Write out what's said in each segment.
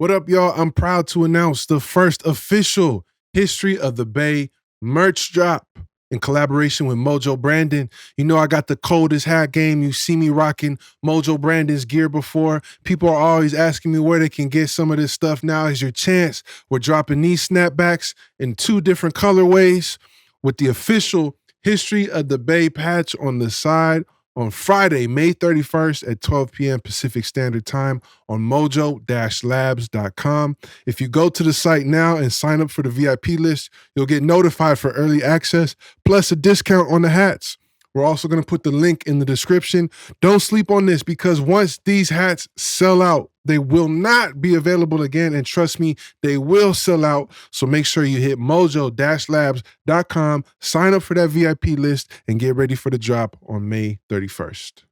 What up, y'all? I'm proud to announce the first official History of the Bay merch drop in collaboration with Mojo Brandon. You know, I got the coldest hat game. You see me rocking Mojo Brandon's gear before. People are always asking me where they can get some of this stuff. Now is your chance. We're dropping these snapbacks in 2 different colorways with the official History of the Bay patch on the side on Friday, May 31st at 12 p.m. Pacific Standard Time on mojo-labs.com. If you go to the site now and sign up for the VIP list, you'll get notified for early access, plus a discount on the hats. We're also going to put the link in the description. Don't sleep on this because once these hats sell out, they will not be available again. And trust me, they will sell out. So make sure you hit mojo-labs.com, sign up for that VIP list, and get ready for the drop on May 31st.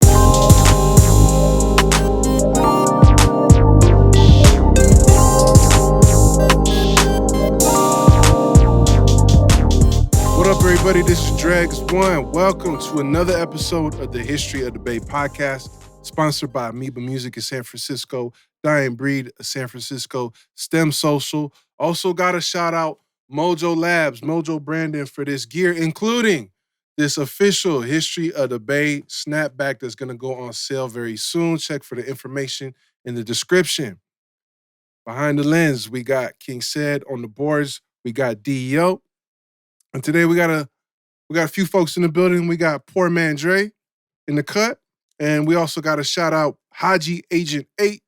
What up, everybody? This is Dregs One. Welcome to another episode of the History of the Bay podcast, sponsored by Mobb Music in San Francisco, Dying Breed of San Francisco, STEM Social. Also got a shout out Mojo Labs, Mojo Brandon for this gear, including this official History of the Bay snapback that's going to go on sale very soon. Check for the information in the description. Behind the lens, we got King Said on the boards. We got DEO. And today we got a few folks in the building. We got Poor Man Dre in the cut. And we also got to shout out Haji Agent 8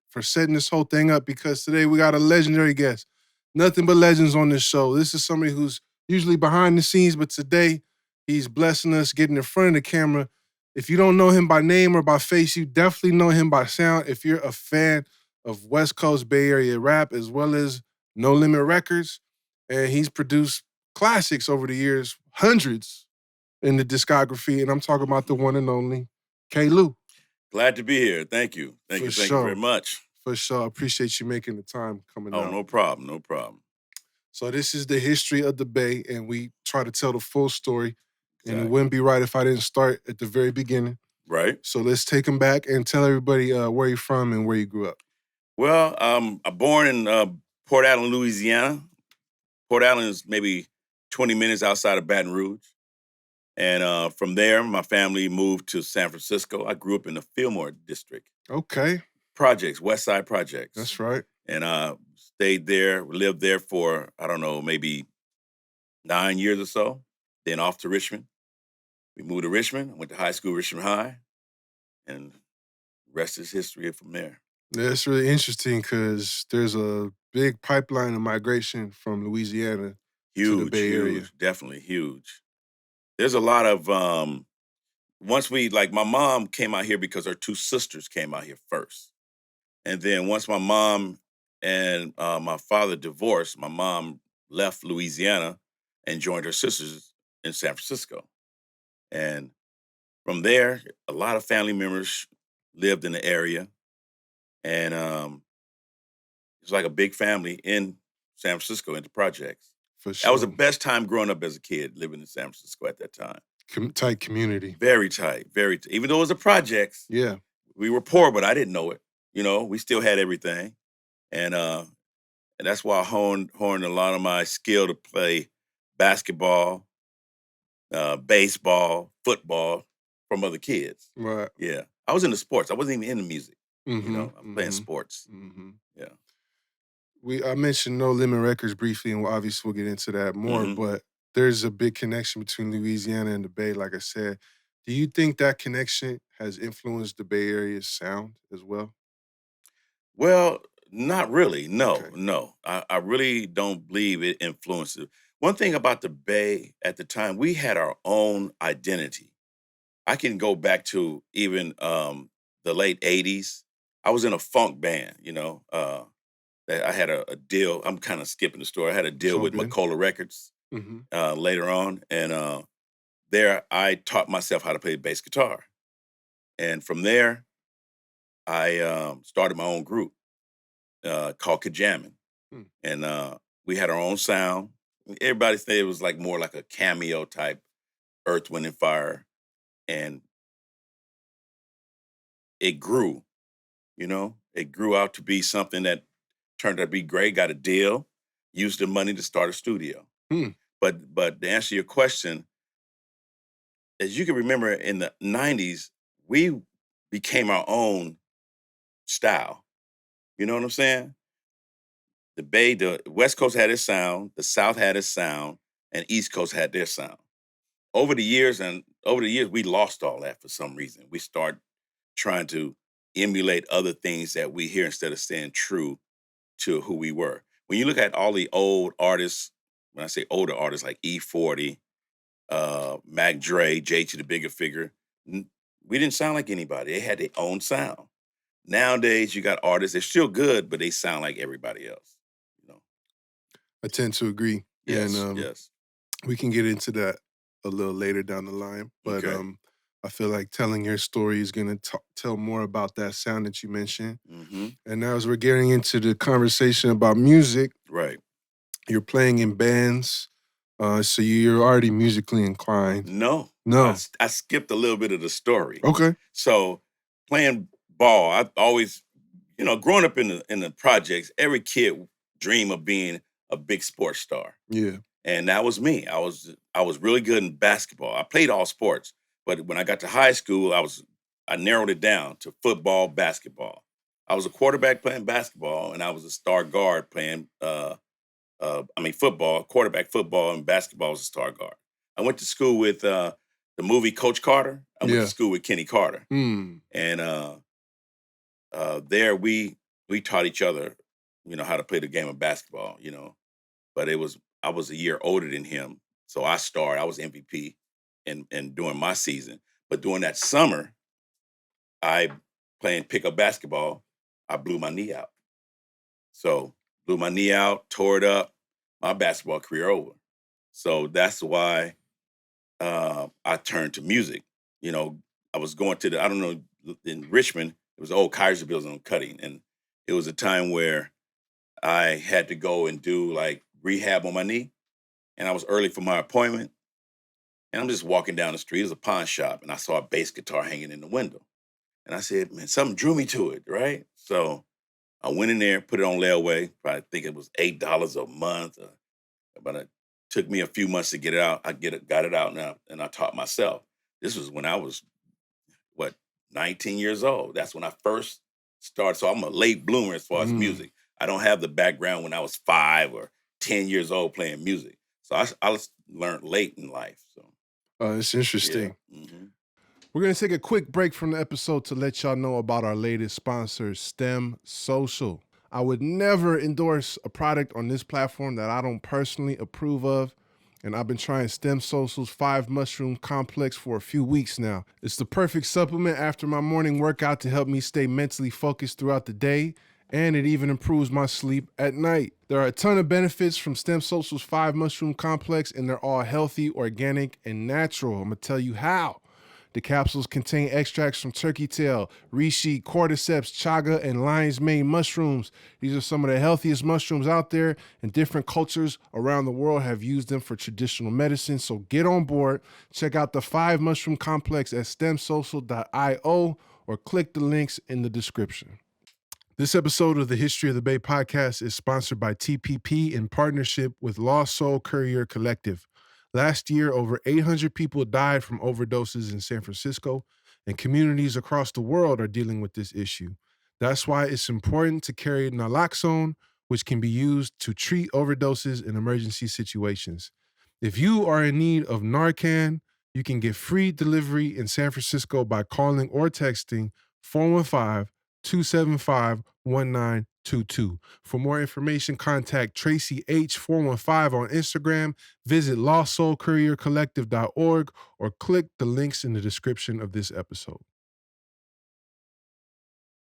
for setting this whole thing up because today we got a legendary guest. Nothing but legends on this show. This is somebody who's usually behind the scenes, but today he's blessing us, getting in front of the camera. If you don't know him by name or by face, you definitely know him by sound. If you're a fan of West Coast Bay Area rap as well as No Limit Records, and he's produced classics over the years, hundreds in the discography, and I'm talking about the one and only K-Lou. Glad to be here. Thank you. Thank you very much. For sure. I appreciate you making the time coming out. Oh, no problem. So this is the History of the Bay, and we try to tell the full story, Exactly. And it wouldn't be right if I didn't start at the very beginning. Right. So let's take them back and tell everybody where you're from and where you grew up. Well, I'm born in Port Allen, Louisiana. Port Allen is maybe 20 minutes outside of Baton Rouge. And from there, my family moved to San Francisco. I grew up in the Fillmoe district. Okay. Projects, West Side Projects. That's right. And stayed there, lived there for, I don't know, maybe 9 years or so. Then off to Richmond. We moved to Richmond. I went to high school, Richmond High. And the rest is history from there. Yeah, it's really interesting because there's a big pipeline of migration from Louisiana to the Bay Area. Huge, definitely huge. There's a lot of, once my mom came out here because her 2 sisters came out here first. And then once my mom and my father divorced, my mom left Louisiana and joined her sisters in San Francisco. And from there, a lot of family members lived in the area. And it's like a big family in San Francisco in the projects. For sure. That was the best time growing up as a kid, living in San Francisco at that time. Tight community. Very tight, very tight. Even though it was a projects, yeah, we were poor, but I didn't know it. You know, we still had everything. And that's why I honed a lot of my skill to play basketball, baseball, football from other kids. Right. Yeah. I was into sports. I wasn't even into music. Mm-hmm, you know, I'm playing sports. Mm-hmm. Yeah. I mentioned No Limit Records briefly, and obviously we'll get into that more, but there's a big connection between Louisiana and the Bay, like I said. Do you think that connection has influenced the Bay Area's sound as well? Well, not really. No, Okay. no. I really don't believe it influenced it. One thing about the Bay at the time, we had our own identity. I can go back to even the late 80s. I was in a funk band, you know. I had a deal. I'm kind of skipping the story. I had a deal with Macola Records later on. And there I taught myself how to play bass guitar. And from there, I started my own group called Kajammin. And we had our own sound. Everybody said it was like more like a cameo type Earth, Wind, and Fire. And it grew, you know? It grew out to be something that turned out to be great, got a deal, used the money to start a studio. Hmm. But to answer your question, as you can remember in the 90s, we became our own style. You know what I'm saying? The West Coast had its sound, the South had its sound, and East Coast had their sound. Over the years, we lost all that for some reason. We start trying to emulate other things that we hear instead of staying true to who we were. When you look at all the old artists, when I say older artists like E-40, Mac Dre, J to the Bigger Figure, we didn't sound like anybody. They had their own sound. Nowadays, you got artists, they're still good, but they sound like everybody else. You know? I tend to agree. Yes, And yes. we can get into that a little later down the line. But Okay. I feel like telling your story is going to tell more about that sound that you mentioned. Mm-hmm. And now as we're getting into the conversation about music, Right. you're playing in bands, so you're already musically inclined. No. No. I skipped a little bit of the story. Okay. So playing ball, I always, growing up in the projects, every kid dream of being a big sports star. Yeah. And that was me. I was really good in basketball. I played all sports, but when I got to high school, I narrowed it down to football, basketball. I was a quarterback playing basketball, and I was a star guard playing football, quarterback football, and basketball was a star guard. I went to school with the movie Coach Carter. I went to school with Kenny Carter. Mm. And there we taught each other, how to play the game of basketball, But I was a year older than him. So I was MVP and during my season. But during that summer, I playing pickup basketball, I blew my knee out. So blew my knee out, tore it up, my basketball career over. So that's why I turned to music. I was going to I don't know, in Richmond, it was the old Kaiser building on Cutting. And it was a time where I had to go and do like rehab on my knee. And I was early for my appointment. And I'm just walking down the street. It was a pawn shop. And I saw a bass guitar hanging in the window. And I said, man, something drew me to it, right? So I went in there, put it on layaway. Probably think it was $8 a month. But it took me a few months to get it out. Got it out now, and I taught myself. This was when I was, 19 years old. That's when I first started. So I'm a late bloomer as far as music. I don't have the background when I was 5 or 10 years old playing music. So I learned late in life. So it's interesting. Yeah. Mm-hmm. We're going to take a quick break from the episode to let y'all know about our latest sponsor, STEM Social. I would never endorse a product on this platform that I don't personally approve of. And I've been trying STEM Social's 5 mushroom complex for a few weeks now. It's the perfect supplement after my morning workout to help me stay mentally focused throughout the day. And it even improves my sleep at night. There are a ton of benefits from STEM Social's 5 mushroom complex, and they're all healthy, organic, and natural. I'm going to tell you how. The capsules contain extracts from turkey tail, reishi, cordyceps, chaga, and lion's mane mushrooms. These are some of the healthiest mushrooms out there, and different cultures around the world have used them for traditional medicine. So get on board. Check out the 5 mushroom complex at stemsocial.io or click the links in the description. This episode of the History of the Bay podcast is sponsored by TPP in partnership with Lost Soul Courier Collective. Last year, over 800 people died from overdoses in San Francisco, and communities across the world are dealing with this issue. That's why it's important to carry naloxone, which can be used to treat overdoses in emergency situations. If you are in need of Narcan, you can get free delivery in San Francisco by calling or texting 415-275-1922. For more information, contact Tracy H415 on Instagram, visit lostsoulcouriercollective.org, or click the links in the description of this episode.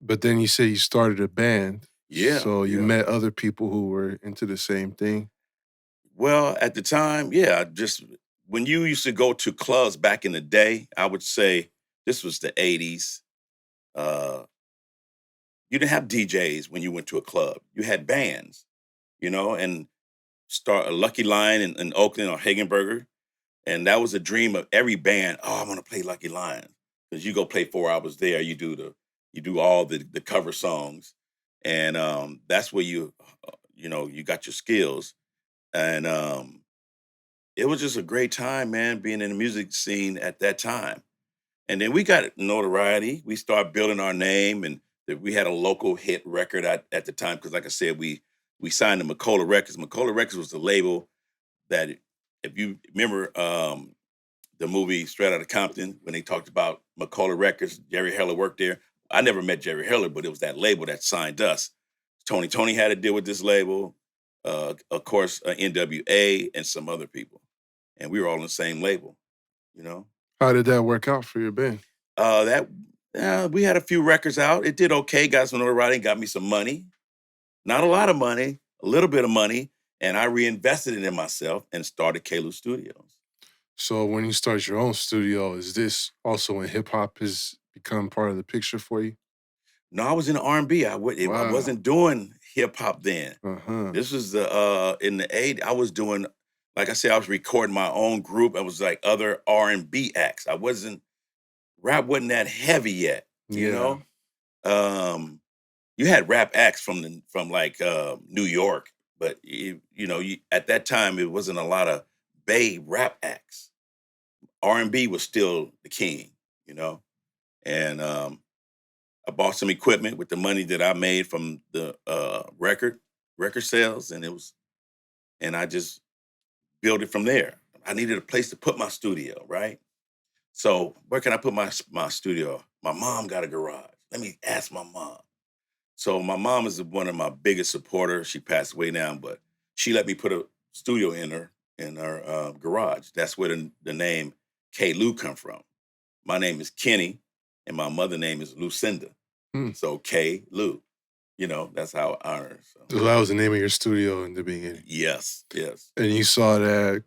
But then you say you started a band. Yeah. So you met other people who were into the same thing? Well, at the time, yeah, just when you used to go to clubs back in the day, I would say this was the 80s. You didn't have DJs when you went to a club. You had bands, and start a Lucky Lion in Oakland or Hagenberger. And that was a dream of every band. Oh, I want to play Lucky Lion. Because you go play 4 hours there, you do all the cover songs. And that's where you you got your skills. And it was just a great time, man, being in the music scene at that time. And then we got notoriety. We started building our name, and we had a local hit record at the time. Because, like I said, we signed to McCullough Records. McCullough Records was the label that, if you remember the movie Straight Outta Compton, when they talked about McCullough Records, Jerry Heller worked there. I never met Jerry Heller, but it was that label that signed us. Tony had to deal with this label, of course, NWA and some other people, and we were all on the same label. You know. How did that work out for your band? That we had a few records out. It did okay. Got some notoriety. Got me some money. Not a lot of money. A little bit of money, and I reinvested it in myself and started Kalu Studios. So when you start your own studio, is this also when hip hop has become part of the picture for you? No, I was in R&B. I Wow. wasn't doing hip hop then. Uh-huh. This was in the 80s. I was doing, like I said, I was recording my own group. I was like other R&B acts. Rap wasn't that heavy yet. You know, you had rap acts from New York, but at that time it wasn't a lot of Bay rap acts. R&B was still the king, and I bought some equipment with the money that I made from the record sales, and I just built it from there. I needed a place to put my studio, right? So where can I put my studio? My mom got a garage. Let me ask my mom. So my mom is one of my biggest supporters. She passed away now, but she let me put a studio in her garage. That's where the name K. Lou come from. My name is Kenny, and my mother name is Lucinda. So K. Lou. That's how I honor her. So that was the name of your studio in the beginning. Yes. And you saw that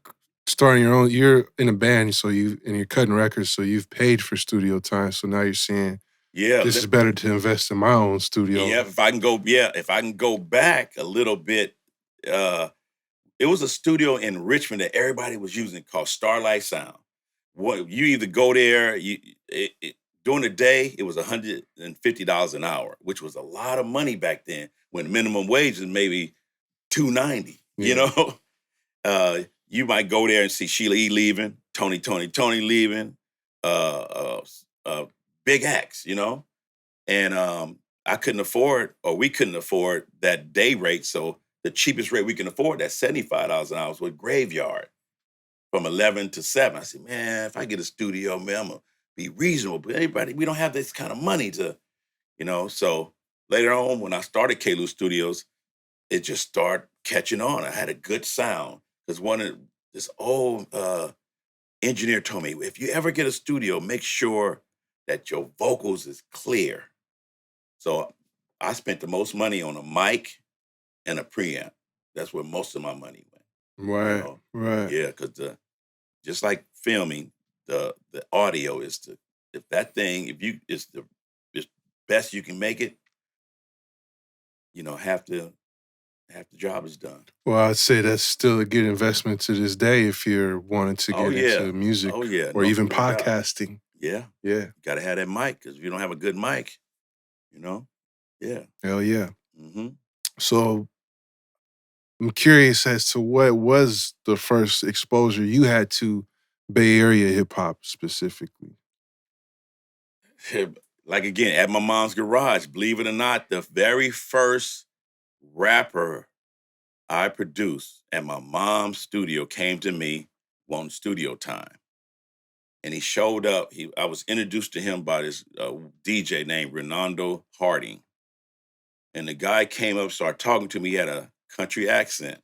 starting your own, you're in a band, so you're cutting records, so you've paid for studio time. So now you're saying, this is better to invest in my own studio. Yeah, if I can go back a little bit, it was a studio in Richmond that everybody was using called Starlight Sound. What you either go there, during the day it was $150 an hour, which was a lot of money back then when minimum wage was maybe $290. Yeah. You might go there and see Sheila E. leaving, Tony leaving, big acts, and I couldn't afford, or we couldn't afford that day rate. So the cheapest rate we can afford, that $75 an hour, was Graveyard from 11 to 7. I said, man, if I get a studio, man, I'm going to be reasonable. But everybody, we don't have this kind of money to, So later on, when I started Kalu Studios, it just started catching on. I had a good sound because this old engineer told me, if you ever get a studio, make sure that your vocals is clear. So I spent the most money on a mic and a preamp. That's where most of my money went. Right. Yeah, because just like filming, the audio is the best you can make it. Half the job is done. Well, I'd say that's still a good investment to this day if you're wanting to get into music or even podcasting. Yeah. Yeah. Got to have that mic, because if you don't have a good mic, yeah. Hell yeah. Mm-hmm. So I'm curious as to what was the first exposure you had to Bay Area hip hop specifically. Like, again, at my mom's garage, believe it or not, the very first rapper I produced at my mom's studio came to me wanting studio time. And he showed up. I was introduced to him by this DJ named Renando Harding. And the guy came up, started talking to me. He had a country accent.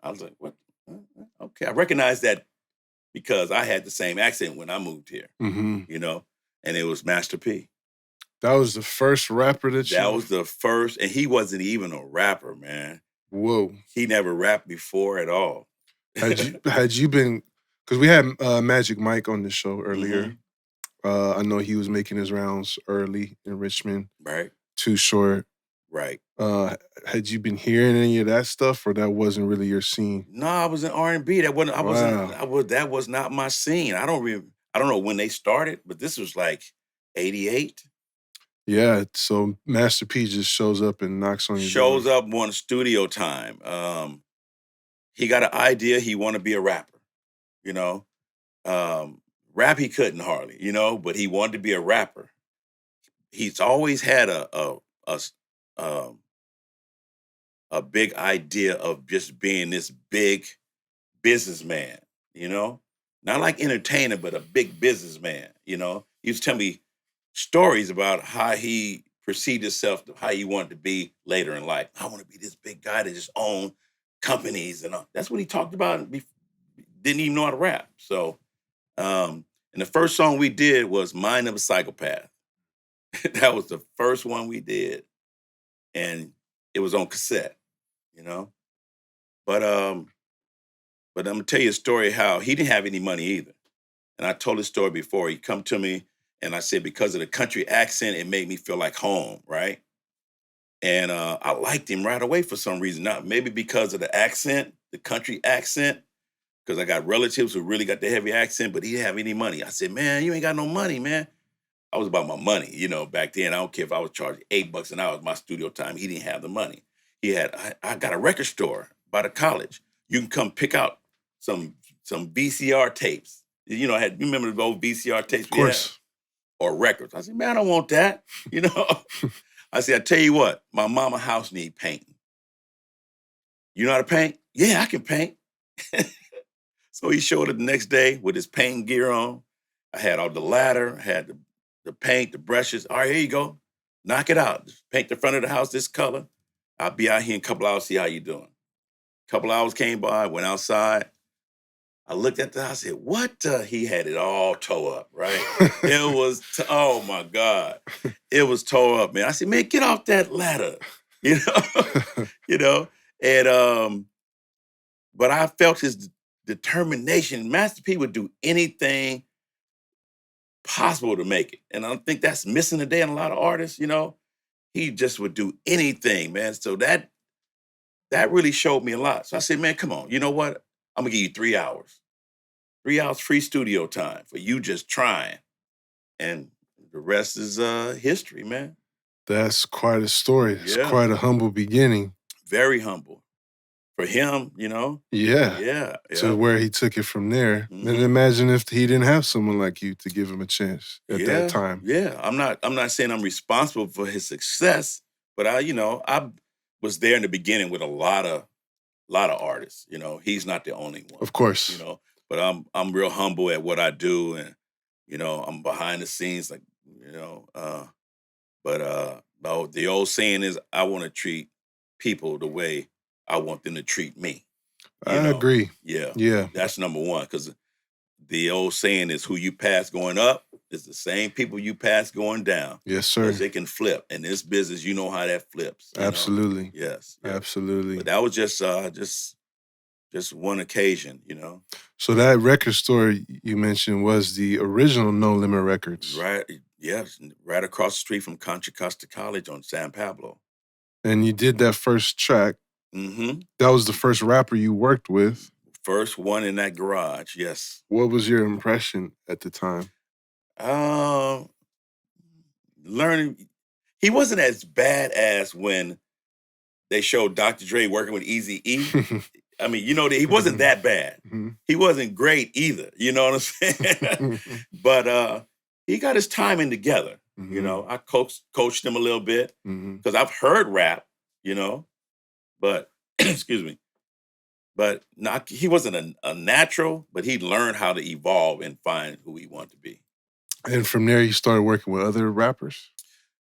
I was like, what? Okay. I recognized that because I had the same accent when I moved here, and it was Master P. That was the first rapper That was the first, and he wasn't even a rapper, man. Whoa. He never rapped before at all. Had you been, because we had Magic Mike on the show earlier. Mm-hmm. I know he was making his rounds early in Richmond. Right. Too Short. Right. Had you been hearing any of that stuff, or that wasn't really your scene? No, I was in R&B. That wasn't. That was not my scene. I don't know when they started, but this was like 88. Yeah, so Master P just shows up and knocks on your Shows door. up, wanted studio time. He got an idea. He wanted to be a rapper. You know, rap he couldn't hardly. But he wanted to be a rapper. He's always had a s- um, a big idea of just being this big businessman. You know, not like entertainer, but a big businessman. He used to tell me stories about how he perceived himself, how he wanted to be later in life. I want to be this big guy that just own companies and all. That's what he talked about. Didn't even know how to rap. So, and the first song we did was "Mind of a Psychopath." That was the first one we did, and it was on cassette. You know, but I'm gonna tell you a story how he didn't have any money either. And I told this story before. He come to me and I said, because of the country accent, it made me feel like home, right? And I liked him right away for some reason. Not maybe because of the accent, the country accent, because I got relatives who really got the heavy accent, but he didn't have any money. I said, man, you ain't got no money, man. I was about my money, back then. I don't care if I was charging $8 an hour my studio time. He didn't have the money. I got a record store by the college. You can come pick out some VCR tapes. You remember the old VCR tapes Of we had? course. Or records. I said, man, I don't want that. I said, I tell you what, my mama house need painting. You know how to paint? Yeah, I can paint. So he showed up the next day with his painting gear on. I had all the ladder, had the paint, the brushes. All right, here you go. Knock it out. Just paint the front of the house this color. I'll be out here in a couple hours, see how you doing. A couple hours came by, went outside. I looked at the house, I said, what? He had it all tore up, right? It was, oh my God. It was tore up, man. I said, man, get off that ladder, you know? you know? And, but I felt his determination. Master P would do anything possible to make it. And I think that's missing today in a lot of artists, He just would do anything, man. So that really showed me a lot. So I said, man, come on. You know what? I'm gonna give you 3 hours. 3 hours free studio time for you just trying. And the rest is history, man. That's quite a story. It's Yeah. quite a humble beginning. Very humble. For him, Yeah. Yeah. To where he took it from there. And Mhm. imagine if he didn't have someone like you to give him a chance at that time. Yeah. I'm not saying I'm responsible for his success, but I was there in the beginning with a lot of artists. He's not the only one. Of course. But I'm real humble at what I do, and I'm behind the scenes, like But no, the old saying is, I want to treat people the way I want them to treat me. I agree. Yeah, Yeah. that's number one. Because the old saying is, who you pass going up is the same people you pass going down. Yes, sir. Because they can flip. In this business, you know how that flips. Absolutely. Yes. Absolutely. But that was just one occasion, So that record store you mentioned was the original No Limit Records. Right. Yes. Right across the street from Contra Costa College on San Pablo. And you did that first track. Mm-hmm. That was the first rapper you worked with. First one in that garage, yes. What was your impression at the time? Learning, he wasn't as bad as when they showed Dr. Dre working with Eazy-E. I mean, he wasn't that bad. He wasn't great either, you know what I'm saying? But he got his timing together. I coached him a little bit because I've heard rap, but excuse me. But he wasn't a natural, but he learned how to evolve and find who he wanted to be. And from there, you started working with other rappers?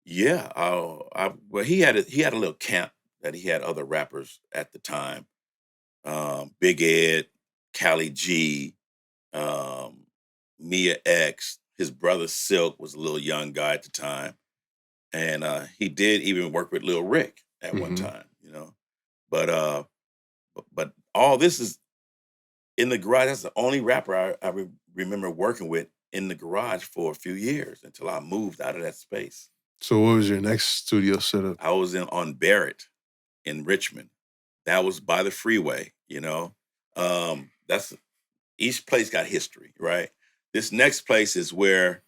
Yeah. Well, he had a little camp that he had other rappers at the time. Big Ed, Cali G, Mia X. His brother Silk was a little young guy at the time. And he did even work with Lil Rick at one time, But but all this is in the garage. That's the only rapper I remember working with in the garage for a few years until I moved out of that space. So what was your next studio setup? I was on Barrett in Richmond. That was by the freeway, That's each place got history, right? This next place is where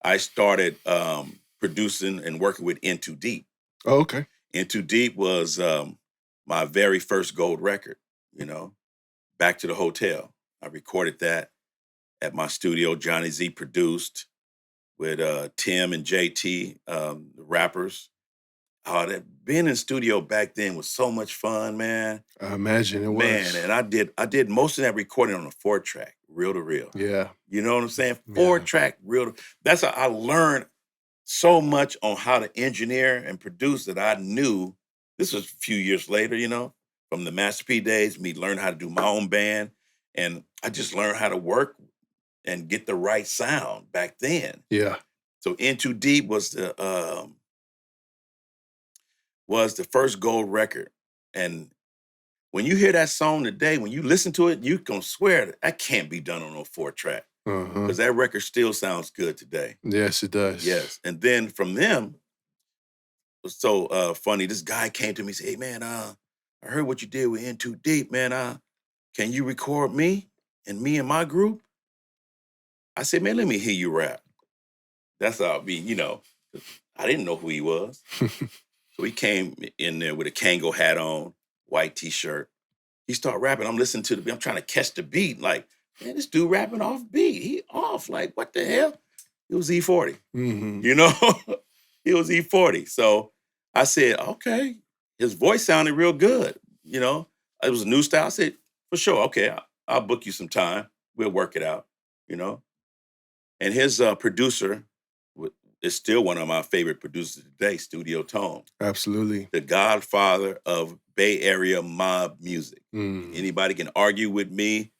I started producing and working with N2Deep. Oh, okay. N2Deep was my very first gold record, Back to the Hotel. I recorded that at my studio. Johnny Z produced with Tim and JT, the rappers. Oh, being in studio back then was so much fun, man. I imagine it was. Man, and I did most of that recording on a 4-track, reel to reel. Yeah. You know what I'm saying? Yeah. 4-track, reel to. That's how I learned so much on how to engineer and produce that I knew. This was a few years later, from the Master P days, me learn how to do my own band. And I just learned how to work and get the right sound back then. Yeah. So N2Deep was the first gold record. And when you hear that song today, when you listen to it, you can swear that can't be done on a 4-track. Because that record still sounds good today. Yes, it does. Yes. And then from them, it was so funny. This guy came to me and said, hey, man, I heard what you did with N2Deep, man. Can you record me and my group? I said, man, let me hear you rap. That's how I didn't know who he was. So he came in there with a Kango hat on, white T-shirt. He started rapping. I'm listening to the beat. I'm trying to catch the beat. Like, man, this dude rapping off beat. He off. Like, what the hell? It was E-40. Mm-hmm. It was E-40. So I said, okay. His voice sounded real good. It was a new style. I said, for sure. Okay, I'll book you some time. We'll work it out, And his producer is still one of my favorite producers today, Studio Tone. Absolutely. The godfather of Bay Area mob music. Mm. Anybody can argue with me.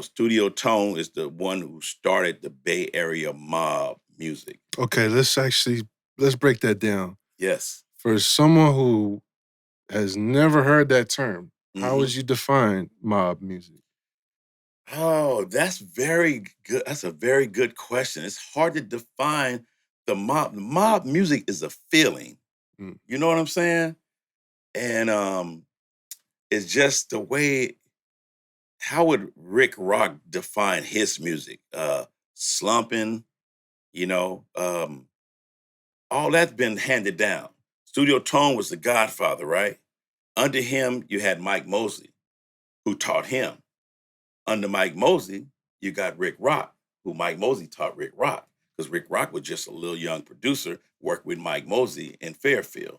Studio Tone is the one who started the Bay Area mob music. Okay, let's break that down. Yes. For someone who has never heard that term, how would you define mob music? Oh, that's very good. That's a very good question. It's hard to define the mob. The mob music is a feeling. Mm. You know what I'm saying? And it's just the way. How would Rick Rock define his music? Slumping, all that's been handed down. Studio Tone was the godfather, right? Under him, you had Mike Mosley, who taught him. Under Mike Mosley, you got Rick Rock, who Mike Mosley taught Rick Rock, because Rick Rock was just a little young producer, worked with Mike Mosley in Fairfield.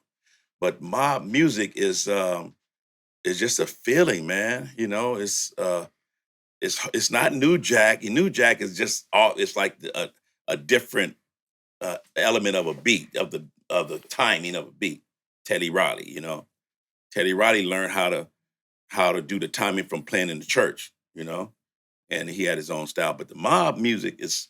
But mob music is just a feeling, man. It's not New Jack. New Jack is just it's like a different element of a beat, of the timing of a beat. Teddy Riley, Teddy Riley learned how to do the timing from playing in the church, and he had his own style. But the mob music is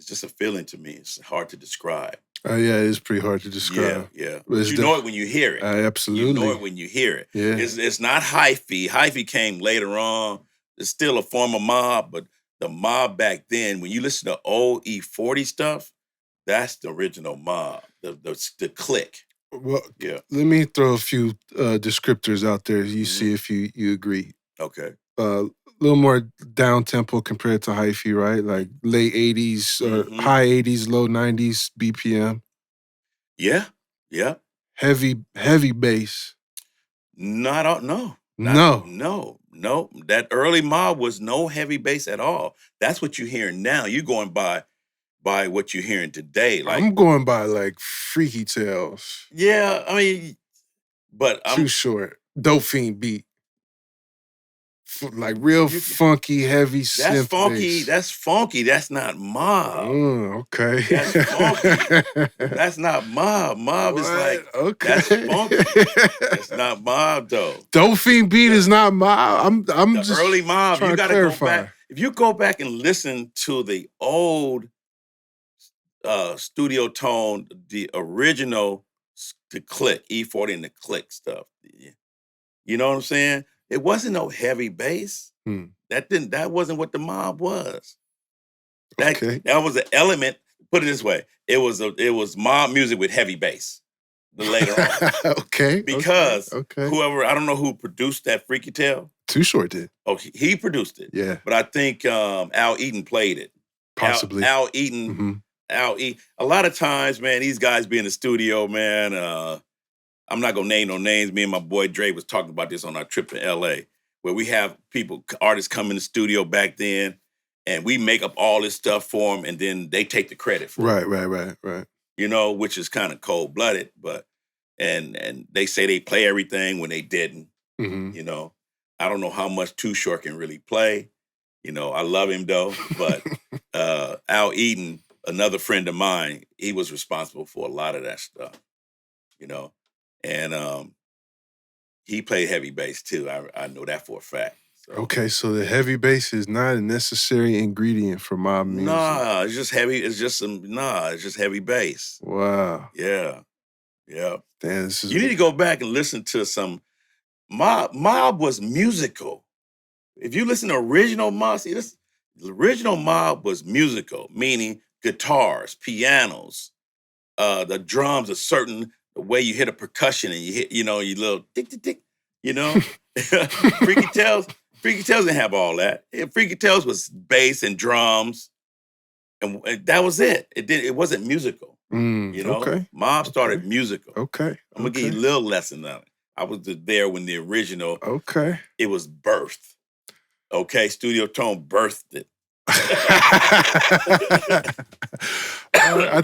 just a feeling to me. It's hard to describe. Yeah, it's pretty hard to describe. Yeah. But you know it when you hear it. Absolutely. You know it when you hear it. Yeah. It's not hyphy. Hyphy came later on. It's still a form of mob, but the mob back then, when you listen to old E-40 stuff, that's the original mob, the click. Well, yeah. Let me throw a few descriptors out there. You see if you agree. Okay. A little more down tempo compared to hyphy, right? Like late 80s or high 80s, low 90s BPM. Yeah. Heavy bass. No. That early mob was no heavy bass at all. That's what you're hearing now. You're going by what you're hearing today. Like, I'm going by like Freaky Tales. Yeah, I mean, but Too Short. Dope Fiend beat. Like real funky, heavy synth. That's funky. Bass. That's funky. That's not mob. Okay. That's funky. That's not mob. Mob is like, okay. That's funky. It's not mob though. Dope Fiend beat is not mob. I'm the just early mob. You gotta clarify. go back. If you go back and listen to the old Studio Tone, the original, the click, E-40 and the click stuff. You know what I'm saying? It wasn't no heavy bass. That wasn't what the mob was. That was an element. Put it this way: it was mob music with heavy bass. Later on, because whoever, I don't know who produced that Freaky Tale. Too Short did. Oh, he produced it. Yeah, but I think Al Eaton played it. Possibly Al Eaton Al E. A lot of times, man, these guys be in the studio, man. I'm not gonna name no names. Me and my boy Dre was talking about this on our trip to LA, where we have artists come in the studio back then, and we make up all this stuff for them, and then they take the credit for it. Right. You know, which is kind of cold blooded, but and they say they play everything when they didn't. Mm-hmm. You know, I don't know how much Too Short can really play. You know, I love him though, but Al Eden, another friend of mine, he was responsible for a lot of that stuff. You know, and he played heavy bass too. I know that for a fact. So. Okay, so the heavy bass is not a necessary ingredient for Mobb music. Nah, it's just heavy. It's just it's just heavy bass. Wow. Yeah. Damn, You need to go back and listen to some Mobb was musical. If you listen to original Mobb, the original Mobb was musical, meaning guitars, pianos, the drums, the way you hit a percussion and you hit, you little tick, tick, tick, Freaky Tales didn't have all that. Freaky Tales was bass and drums, and that was it. It wasn't musical. Okay. Mobb started musical. Okay. I'm gonna give you a little lesson on it. I was there when the original. Okay. It was birthed. Okay, Studio Tone birthed it. I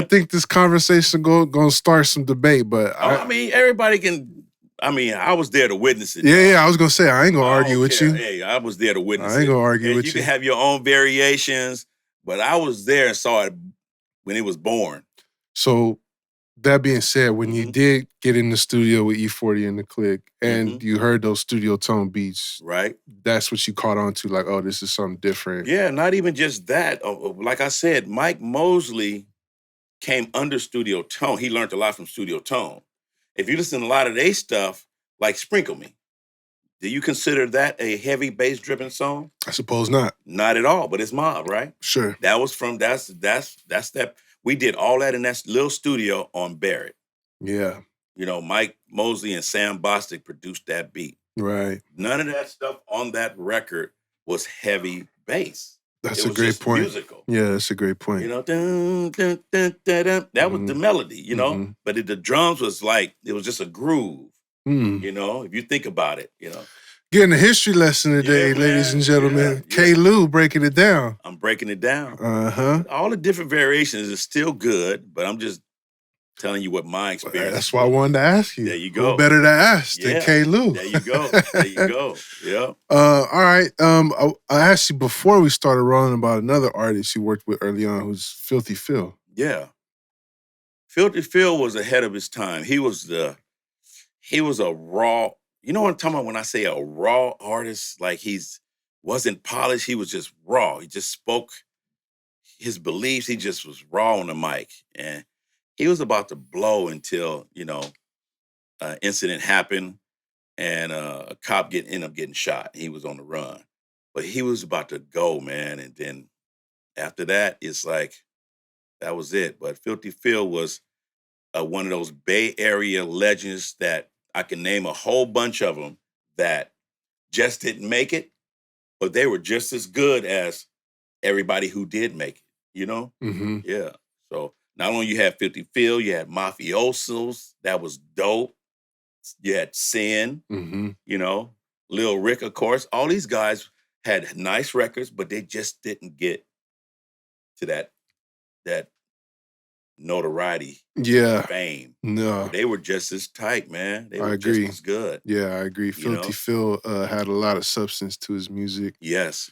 think this conversation gonna start some debate, but everybody can. I was there to witness it. Yeah. I was gonna say I ain't gonna argue with you. Hey, I was there to witness it. I ain't gonna argue with you. You can have your own variations, but I was there and saw it when it was born. So that being said, when you did get in the studio with E-40 and the Click, and you heard those Studio Tone beats, right? That's what you caught on to, like, oh, this is something different. Yeah, not even just that. Like I said, Mike Mosley came under Studio Tone. He learned a lot from Studio Tone. If you listen to a lot of their stuff, like Sprinkle Me, do you consider that a heavy bass-driven song? I suppose not. Not at all, but it's Mobb, right? Sure. That was from, that's that. We did all that in that little studio on Barrett. Yeah. Mike Mosley and Sam Bostic produced that beat. Right. None of that stuff on that record was heavy bass. That's a great point. Musical. Yeah, that's a great point. Dun, dun, dun, dun, dun. That was the melody, but the drums was like, it was just a groove, if you think about it, Getting a history lesson today, ladies and gentlemen. K. Lou breaking it down. I'm breaking it down. Uh-huh. All the different variations is still good, but I'm just telling you what my experience. That's why I wanted to ask you. There you go. Who better to ask than K. Lou? There you go. Yeah. All right. I asked you before we started rolling about another artist you worked with early on, who's Filthy Phil. Yeah. Filthy Phil was ahead of his time. He was a raw. You know what I'm talking about when I say a raw artist? Like wasn't polished. He was just raw. He just spoke his beliefs. He just was raw on the mic, and he was about to blow until, an incident happened and a cop ended up getting shot. He was on the run. But he was about to go, man. And then after that, it's like, that was it. But Filthy Phil was one of those Bay Area legends that I can name a whole bunch of them that just didn't make it, but they were just as good as everybody who did make it, Mm-hmm. Yeah. So not only you had 50 Phil, you had Mafiosos. That was dope. You had Sin, Lil Rick, of course. All these guys had nice records, but they just didn't get to that notoriety, fame. No. They were just as tight, man. They were agree. just as good. Yeah, I agree. Filthy Phil had a lot of substance to his music. Yes.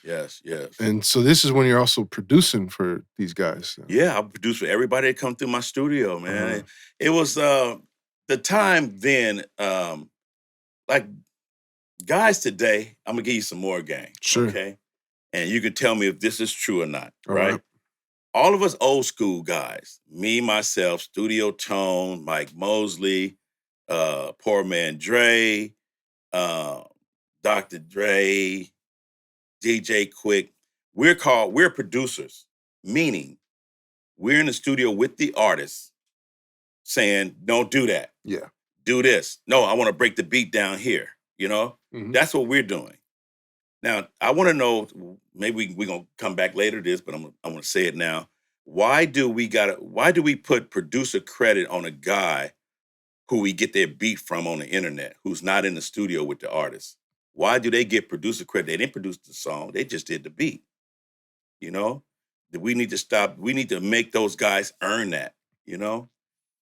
And so this is when you're also producing for these guys. Yeah, I produced for everybody that come through my studio, man. Uh-huh. It was the time then, like guys today, I'm gonna give you some more game. Sure. Okay. And you can tell me if this is true or not, All right? right. All of us old school guys, me, myself, Studio Tone, Mike Mosley, Poor Man Dre, Dr. Dre, DJ Quick, we're producers, meaning we're in the studio with the artist saying, don't do that. Yeah. Do this. No, I want to break the beat down here. Mm-hmm. That's what we're doing. Now, I want to know, maybe we're going to come back later to this, but I want to say it now. why do we put producer credit on a guy who we get their beat from on the internet, who's not in the studio with the artist? Why do they get producer credit? They didn't produce the song, they just did the beat. You know? We need to stop, we need to make those guys earn that, you know?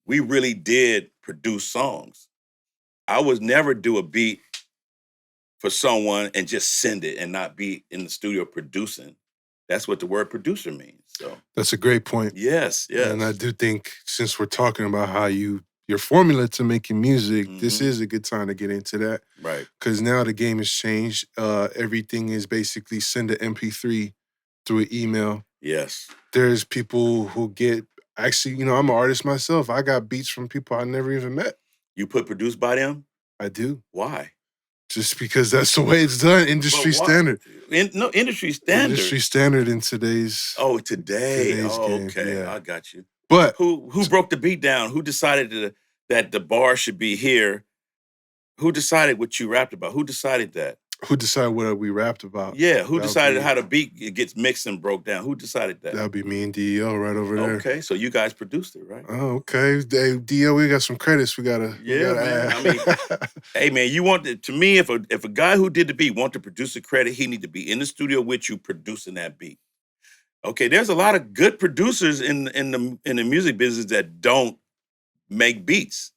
We really did produce songs. I would never do a beat for someone and just send it and not be in the studio producing. That's what the word producer means. So That's a great point. yes, And I yes. do think since we're talking about how your formula to making music, this Mhm. is a good time to get into that. Right. Because now the game has changed. Everything is basically send an MP3 through an email. Yes. There's people who get, actually, I'm an artist myself. I got beats from people I never even met. You put produced by them? I do. Why? Just because that's the way it's done. But Industry why? standard. No, industry standard. Industry standard in today's today. today's game. Okay. Yeah. I got you. But Who broke the beat down? Who decided that the bar should be here? Who decided what you rapped about? Who decided that? who decided what we rapped about? Yeah, who That would decided be- how the beat gets mixed and broke down? Who decided that? That would be me and DEO right over there. Okay, so you guys produced it, right? Oh, okay. Hey, DEO, we got some credits we gotta Yeah, man. add. I mean, hey, man, to me, if a guy who did the beat want to produce a credit, he need to be in the studio with you producing that beat. Okay, there's a lot of good producers in the music business that don't make beats.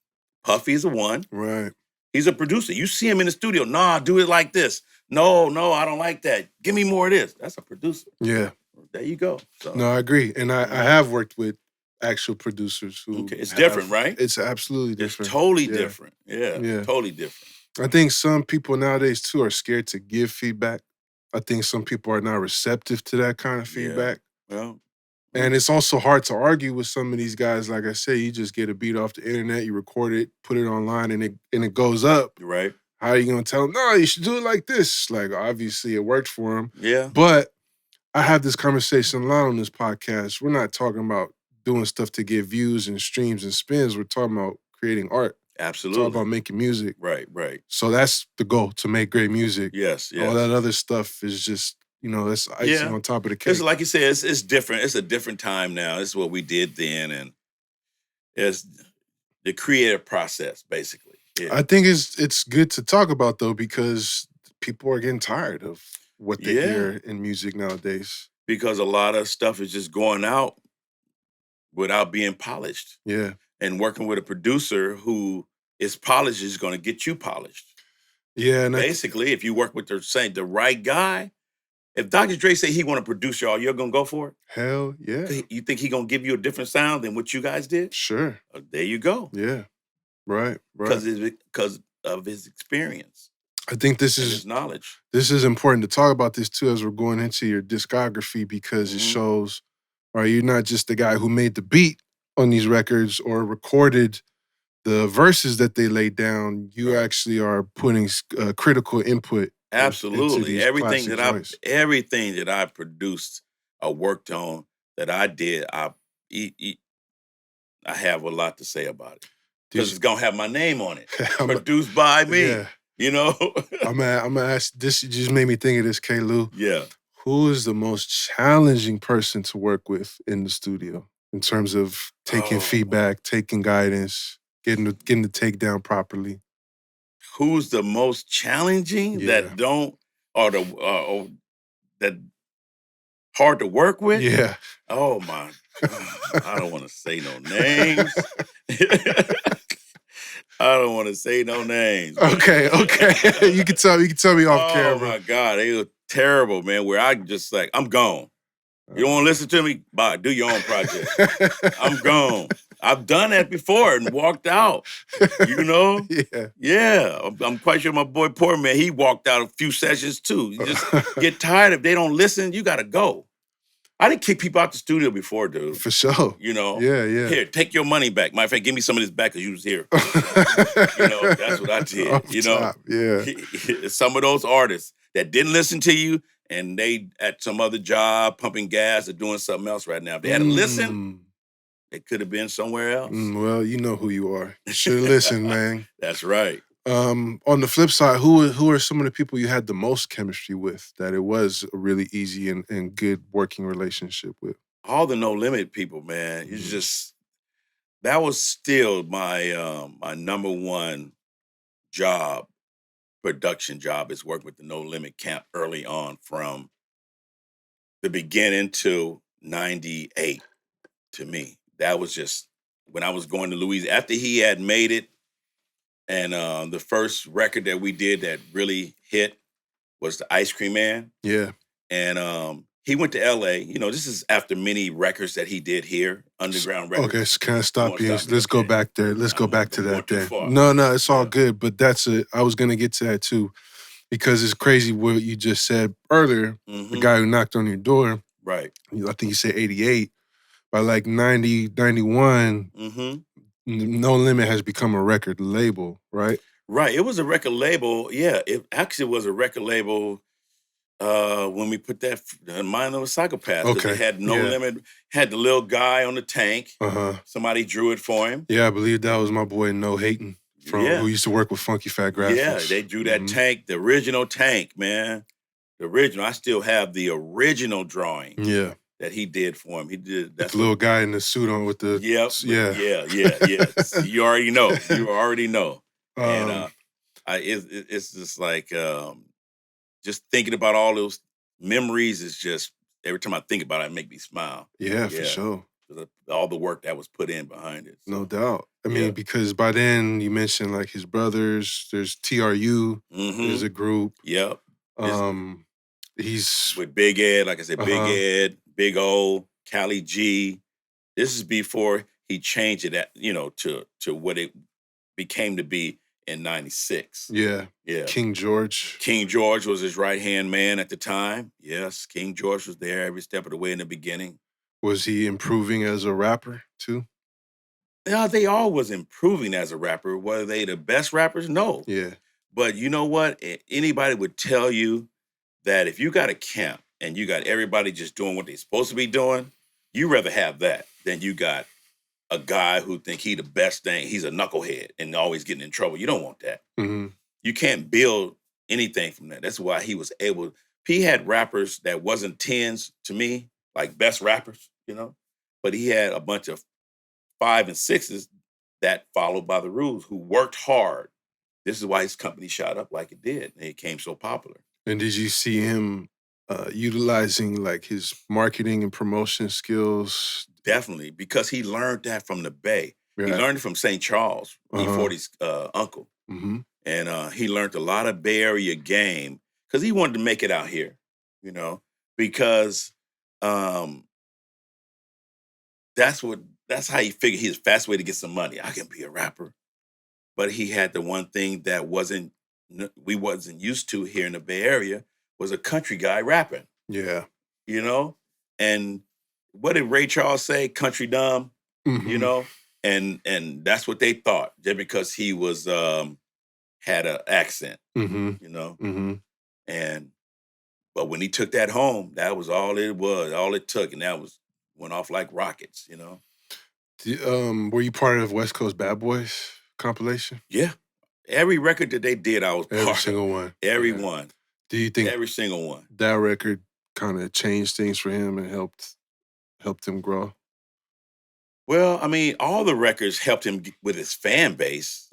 Puffy is one. Right. He's a producer. You see him in the studio. Nah, do it like this. No, I don't like that. Give me more of this. That's a producer. Yeah. There you go. So, No, I agree. And I have worked with actual producers who okay, it's different, right? It's absolutely It's different. totally Yeah. different. Yeah, Yeah. totally different. I think some people nowadays too are scared to give feedback. I think some people are not receptive to that kind of Yeah. feedback. Well, And it's also hard to argue with some of these guys. Like I say, you just get a beat off the internet, you record it, put it online, and it goes up. right. How are you gonna tell them, no, you should do it like this? Like, obviously it worked for them. Yeah. But I have this conversation a lot on this podcast. We're not talking about doing stuff to get views and streams and spins. We're talking about creating art. Absolutely. Talking about making music. Right, right. So that's the goal, to make great music. Yes, yes. All that other stuff is just, that's icing on top of the cake. It's like you said, it's different. It's a different time now. This is what we did then, and it's the creative process, basically. Yeah. I think it's good to talk about, though, because people are getting tired of what they hear in music nowadays. Because a lot of stuff is just going out without being polished. Yeah. And working with a producer who is polished is going to get you polished. Yeah. And basically, if you work with the right guy, if Dr. Dre say he want to produce y'all, you're going to go for it? Hell yeah. You think he going to give you a different sound than what you guys did? Sure. There you go. Yeah. Right. Because of his experience. I think this is his knowledge. This is important to talk about this too as we're going into your discography, because it shows, you're not just the guy who made the beat on these records or recorded the verses that they laid down. You actually are putting critical input. Absolutely. Everything that I produced or worked on that I did, I have a lot to say about it. Because it's going to have my name on it. Produced by me. Yeah. You know? I'm gonna ask, this just made me think of this, K-Lou. Yeah. Who is the most challenging person to work with in the studio in terms of taking feedback, taking guidance, getting the take down properly? Who's the most challenging that don't, or that hard to work with? Yeah. Oh my God. I don't want to say no names. I don't want to say no names. Okay. You can tell me off camera. Oh my God, they were terrible, man. Where I just like, I'm gone. You don't want to listen to me? Bye. Do your own project. I'm gone. I've done that before and walked out. You know? Yeah. Yeah. I'm quite sure my boy Poor Man, he walked out a few sessions too. You just get tired. If they don't listen, you got to go. I didn't kick people out the studio before, dude. For sure. You know? Yeah. Here, take your money back. Matter of fact, give me some of this back because you was here. That's what I did. Off top. Yeah. Some of those artists that didn't listen to you and they at some other job, pumping gas or doing something else right now. If they hadn't listened, it could have been somewhere else. Well, you know who you are. You should have listened, man. That's right. On the flip side, who are some of the people you had the most chemistry with, that it was a really easy and good working relationship with? all the No Limit people, man, it's just that was still my my number one job, production job, is working with the No Limit Camp early on from the beginning to 98 to me. That was just when I was going to Louisiana after he had made it. And the first record that we did that really hit was the Ice Cream Man. Yeah. And he went to LA. You know, this is after many records that he did here, underground records. Okay, so can I stop you? Stop me? Let's go Okay. back there. Let's go back to that too then. far. No, it's all good. But I was gonna get to that too. Because it's crazy what you just said earlier. The guy who knocked on your door. Right. I think you said 88. By like 90, 91, No Limit has become a record label, right? Right. It was a record label. Yeah, it actually was a record label when we put that Mind of a Psychopath. Okay. It had No Limit, had the little guy on the tank. Uh-huh. Somebody drew it for him. Yeah, I believe that was my boy No Hating who used to work with Funky Fat Graphics. Yeah, they drew that tank, the original tank, man. The original. I still have the original drawing. Yeah. That he did for him. He did that. The little guy in the suit on with the yeah. You already know. You already know. And it's just like just thinking about all those memories is just every time I think about it, it make me smile. Yeah, for sure. All the work that was put in behind it. So. No doubt. I mean, because by then you mentioned like his brothers. There's TRU. There's a group. Yep. He's with Big Ed, like I said, Big Ed, Big O, Cali G. This is before he changed it, to what it became to be in '96. Yeah. King George. King George was his right-hand man at the time. Yes, King George was there every step of the way in the beginning. Was he improving as a rapper too? Yeah, they all was improving as a rapper. Were they the best rappers? No. Yeah. But you know what? Anybody would tell you that if you got a camp and you got everybody just doing what they're supposed to be doing, you rather have that than you got a guy who think he the best thing. He's a knucklehead and always getting in trouble. You don't want that. You can't build anything from that. That's why he was able. He had rappers that wasn't tens to me, like best rappers, but he had a bunch of 5 and 6s that followed by the rules, who worked hard. This is why his company shot up like it did, and it became so popular. And did you see him utilizing like his marketing and promotion skills? Definitely, because he learned that from the Bay. He learned it from St. Charles, E-40's uncle. And he learned a lot of Bay Area game because he wanted to make it out here, because that's how he figured his fast way to get some money. I can be a rapper. But he had the one thing that we wasn't used to here in the Bay Area was a country guy rapping. Yeah. And what did Ray Charles say? Country dumb, and that's what they thought, just because he was had an accent, but when he took that home, that was all it took, and that went off like rockets, Were you part of West Coast Bad Boys compilation? Yeah. Every record that they did, I was part of. Every single one. Every one. Do you think every single one? That record kind of changed things for him and helped him grow? Well, I mean, all the records helped him with his fan base,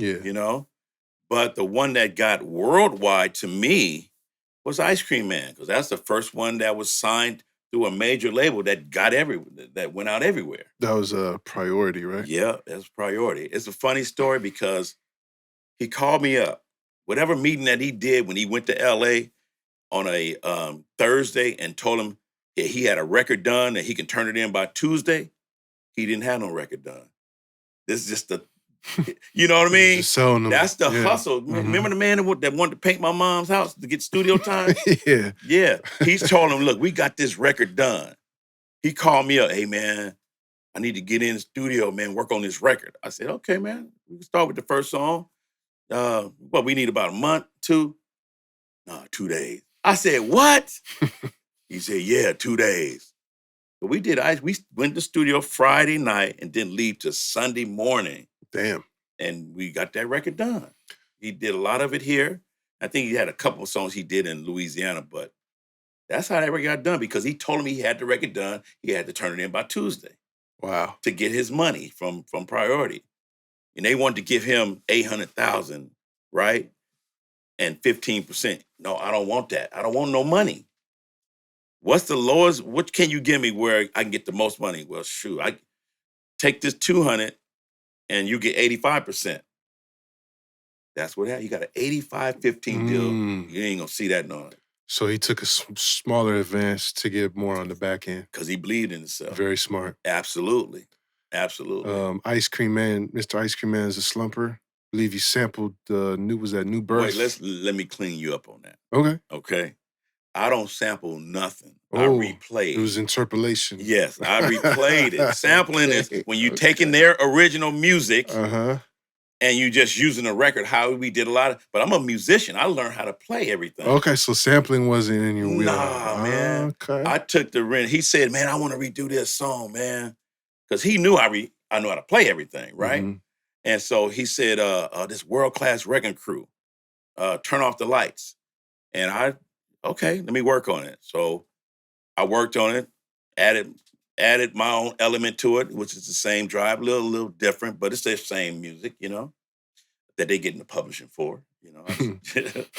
but the one that got worldwide to me was Ice Cream Man, because that's the first one that was signed through a major label that that went out everywhere. That was a priority, right? Yeah, that's a priority. It's a funny story because he called me up. Whatever meeting that he did when he went to LA on a Thursday and told him he had a record done and he can turn it in by Tuesday, he didn't have no record done. This is just you know what I mean? That's the hustle. Remember the man that wanted to paint my mom's house to get studio time? Yeah. He's told him, look, we got this record done. He called me up, hey, man, I need to get in the studio, man, work on this record. I said, okay, man, we can start with the first song. We need about a month, 2? No, 2 days. I said, what? He said, yeah, 2 days. But we went to the studio Friday night and didn't leave till Sunday morning. Damn. And we got that record done. He did a lot of it here. I think he had a couple of songs he did in Louisiana, but That's how that record got done because he told me he had the record done. He had to turn it in by Tuesday Wow. to get his money from Priority. And they wanted to give him 800,000, right? And 15%. No, I don't want that. I don't want no money. What's the lowest? What can you give me where I can get the most money? Well, shoot, I take this 200 and you get 85%. That's what happened. You got an 85-15 deal. You ain't gonna see that no. So he took a smaller advance to get more on the back end. Because he believed in himself. Very smart. Absolutely. Ice Cream Man, Mr. Ice Cream Man is a slumper. I believe he sampled the New Birth. Wait, let me clean you up on that. Okay. I don't sample nothing. I Oh, replay. It was interpolation. Yes, I replayed it. Sampling is when you taking their original music and you just using a record, how we did a lot of, but I'm a musician. I learned how to play everything. Okay, so sampling wasn't in your wheel. Nah, man. Okay. I took the rent. He said, man, I want to redo this song, man. Because he knew I knew how to play everything, right? Mm-hmm. And so he said, this world-class wrecking crew, turn off the lights. And okay, let me work on it. So I worked on it, added my own element to it, which is the same drive, a little different, but it's the same music, that they get in the publishing for,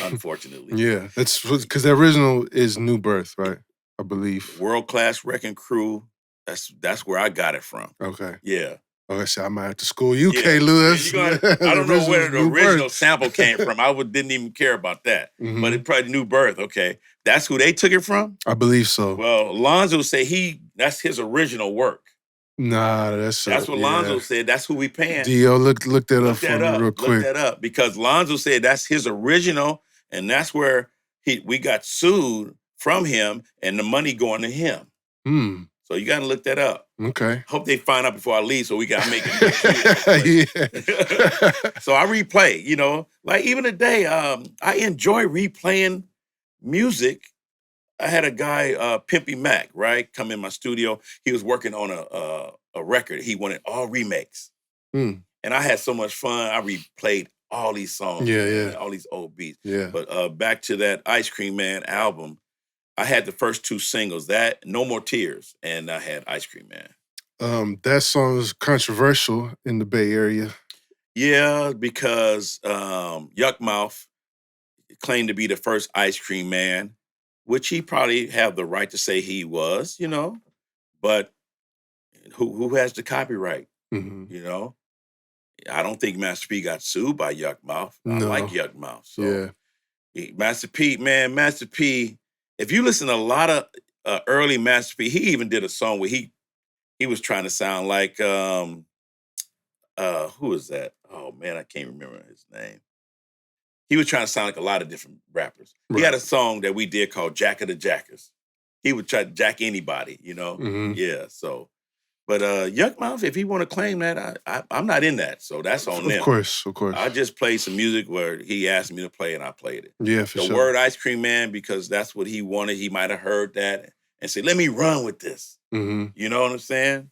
unfortunately. Yeah, that's because the original is New Birth, right? I believe. World-class wrecking crew, that's where I got it from. Okay. Yeah. Okay, so I might have to school you, K. Lewis. I don't know where the original sample came from. I didn't even care about that. But it probably New Birth, okay. That's who they took it from? I believe so. Well, Lonzo say that's his original work. Nah, that's what Lonzo said. That's who we paying. Dio, look that up for me real quick. Look that up because Lonzo said that's his original, and that's where we got sued from him, and the money going to him. So you got to look that up. Okay. Hope they find out before I leave, so we got to make it. So I replay. Like even today, I enjoy replaying music. I had a guy, Pimpy Mac, right, come in my studio. He was working on a record. He wanted all remakes. And I had so much fun. I replayed all these songs. Yeah. All these old beats. Yeah. But back to that Ice Cream Man album, I had the first two singles, that No More Tears, and I had Ice Cream Man. That song is controversial in the Bay Area. Yeah, because Yuck Mouth claimed to be the first Ice Cream Man, which he probably have the right to say he was, but who has the copyright? I don't think Master P got sued by Yuck Mouth. No. I like Yuck Mouth. So Master P, if you listen to a lot of early Master P, he even did a song where he was trying to sound like who is that? Oh man, I can't remember his name. He was trying to sound like a lot of different rappers. Right. He had a song that we did called Jack of the Jackers. He would try to jack anybody, Yeah, so. But Yuck Mouth, if he want to claim that, I'm not in that, so that's on them. Of course. I just played some music where he asked me to play, and I played it. Yeah, for sure. The word Ice Cream Man, because that's what he wanted. He might have heard that and said, let me run with this. You know what I'm saying?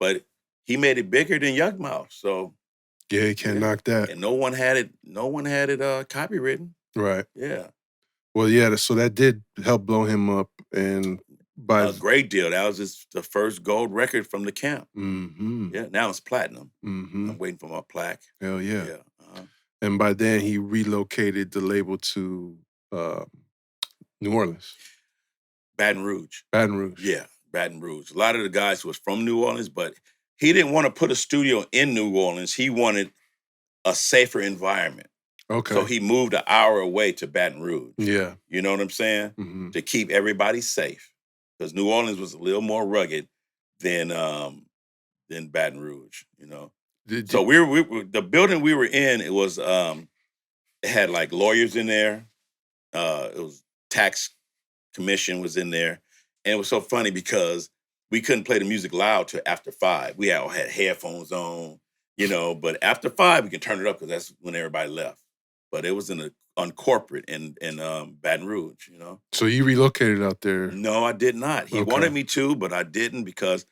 But he made it bigger than Yuck Mouth, so. Yeah, you can't knock that. And no one had it copywritten. Right. Yeah. Well, yeah, so that did help blow him up, and by a great deal. That was the first gold record from the camp. Yeah, now it's platinum. I'm waiting for my plaque. Hell yeah. And by then he relocated the label to New Orleans. Baton Rouge. Yeah, Baton Rouge. A lot of the guys was from New Orleans, but he didn't want to put a studio in New Orleans. He wanted a safer environment. Okay. So he moved an hour away to Baton Rouge. Yeah. You know what I'm saying? To keep everybody safe. Because New Orleans was a little more rugged than Baton Rouge, So we were the building we were in, it was it had like lawyers in there. It was tax commission was in there. And it was so funny because we couldn't play the music loud till after 5. We all had headphones on, but after 5 we can turn it up because that's when everybody left. But it was on corporate in Baton Rouge, So you relocated out there? No, I did not. He wanted me to, but I didn't because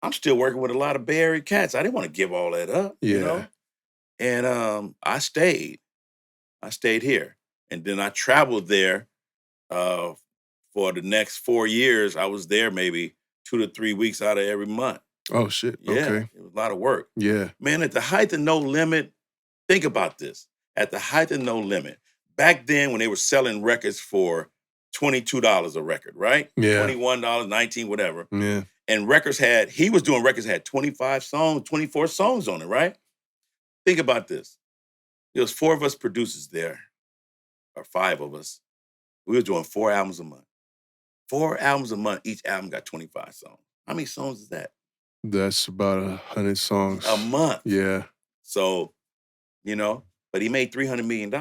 I'm still working with a lot of Bay Area cats. I didn't want to give all that up, And I stayed. I stayed here. And then I traveled there for the next 4 years, I was there maybe 2 to 3 weeks out of every month. Oh, shit. Yeah, Okay. it was a lot of work. Yeah. Man, at the height of No Limit, think about this. At the height of No Limit, back then when they were selling records for $22 a record, right? Yeah. $21, $19, whatever. Yeah. And he was doing records that had 25 songs, 24 songs on it, right? Think about this. There was 4 of us producers there, or 5 of us. We were doing 4 albums a month. 4 albums a month. Each album got 25 songs. How many songs is that? That's about 100 songs. A month. Yeah. So, but he made $300 million.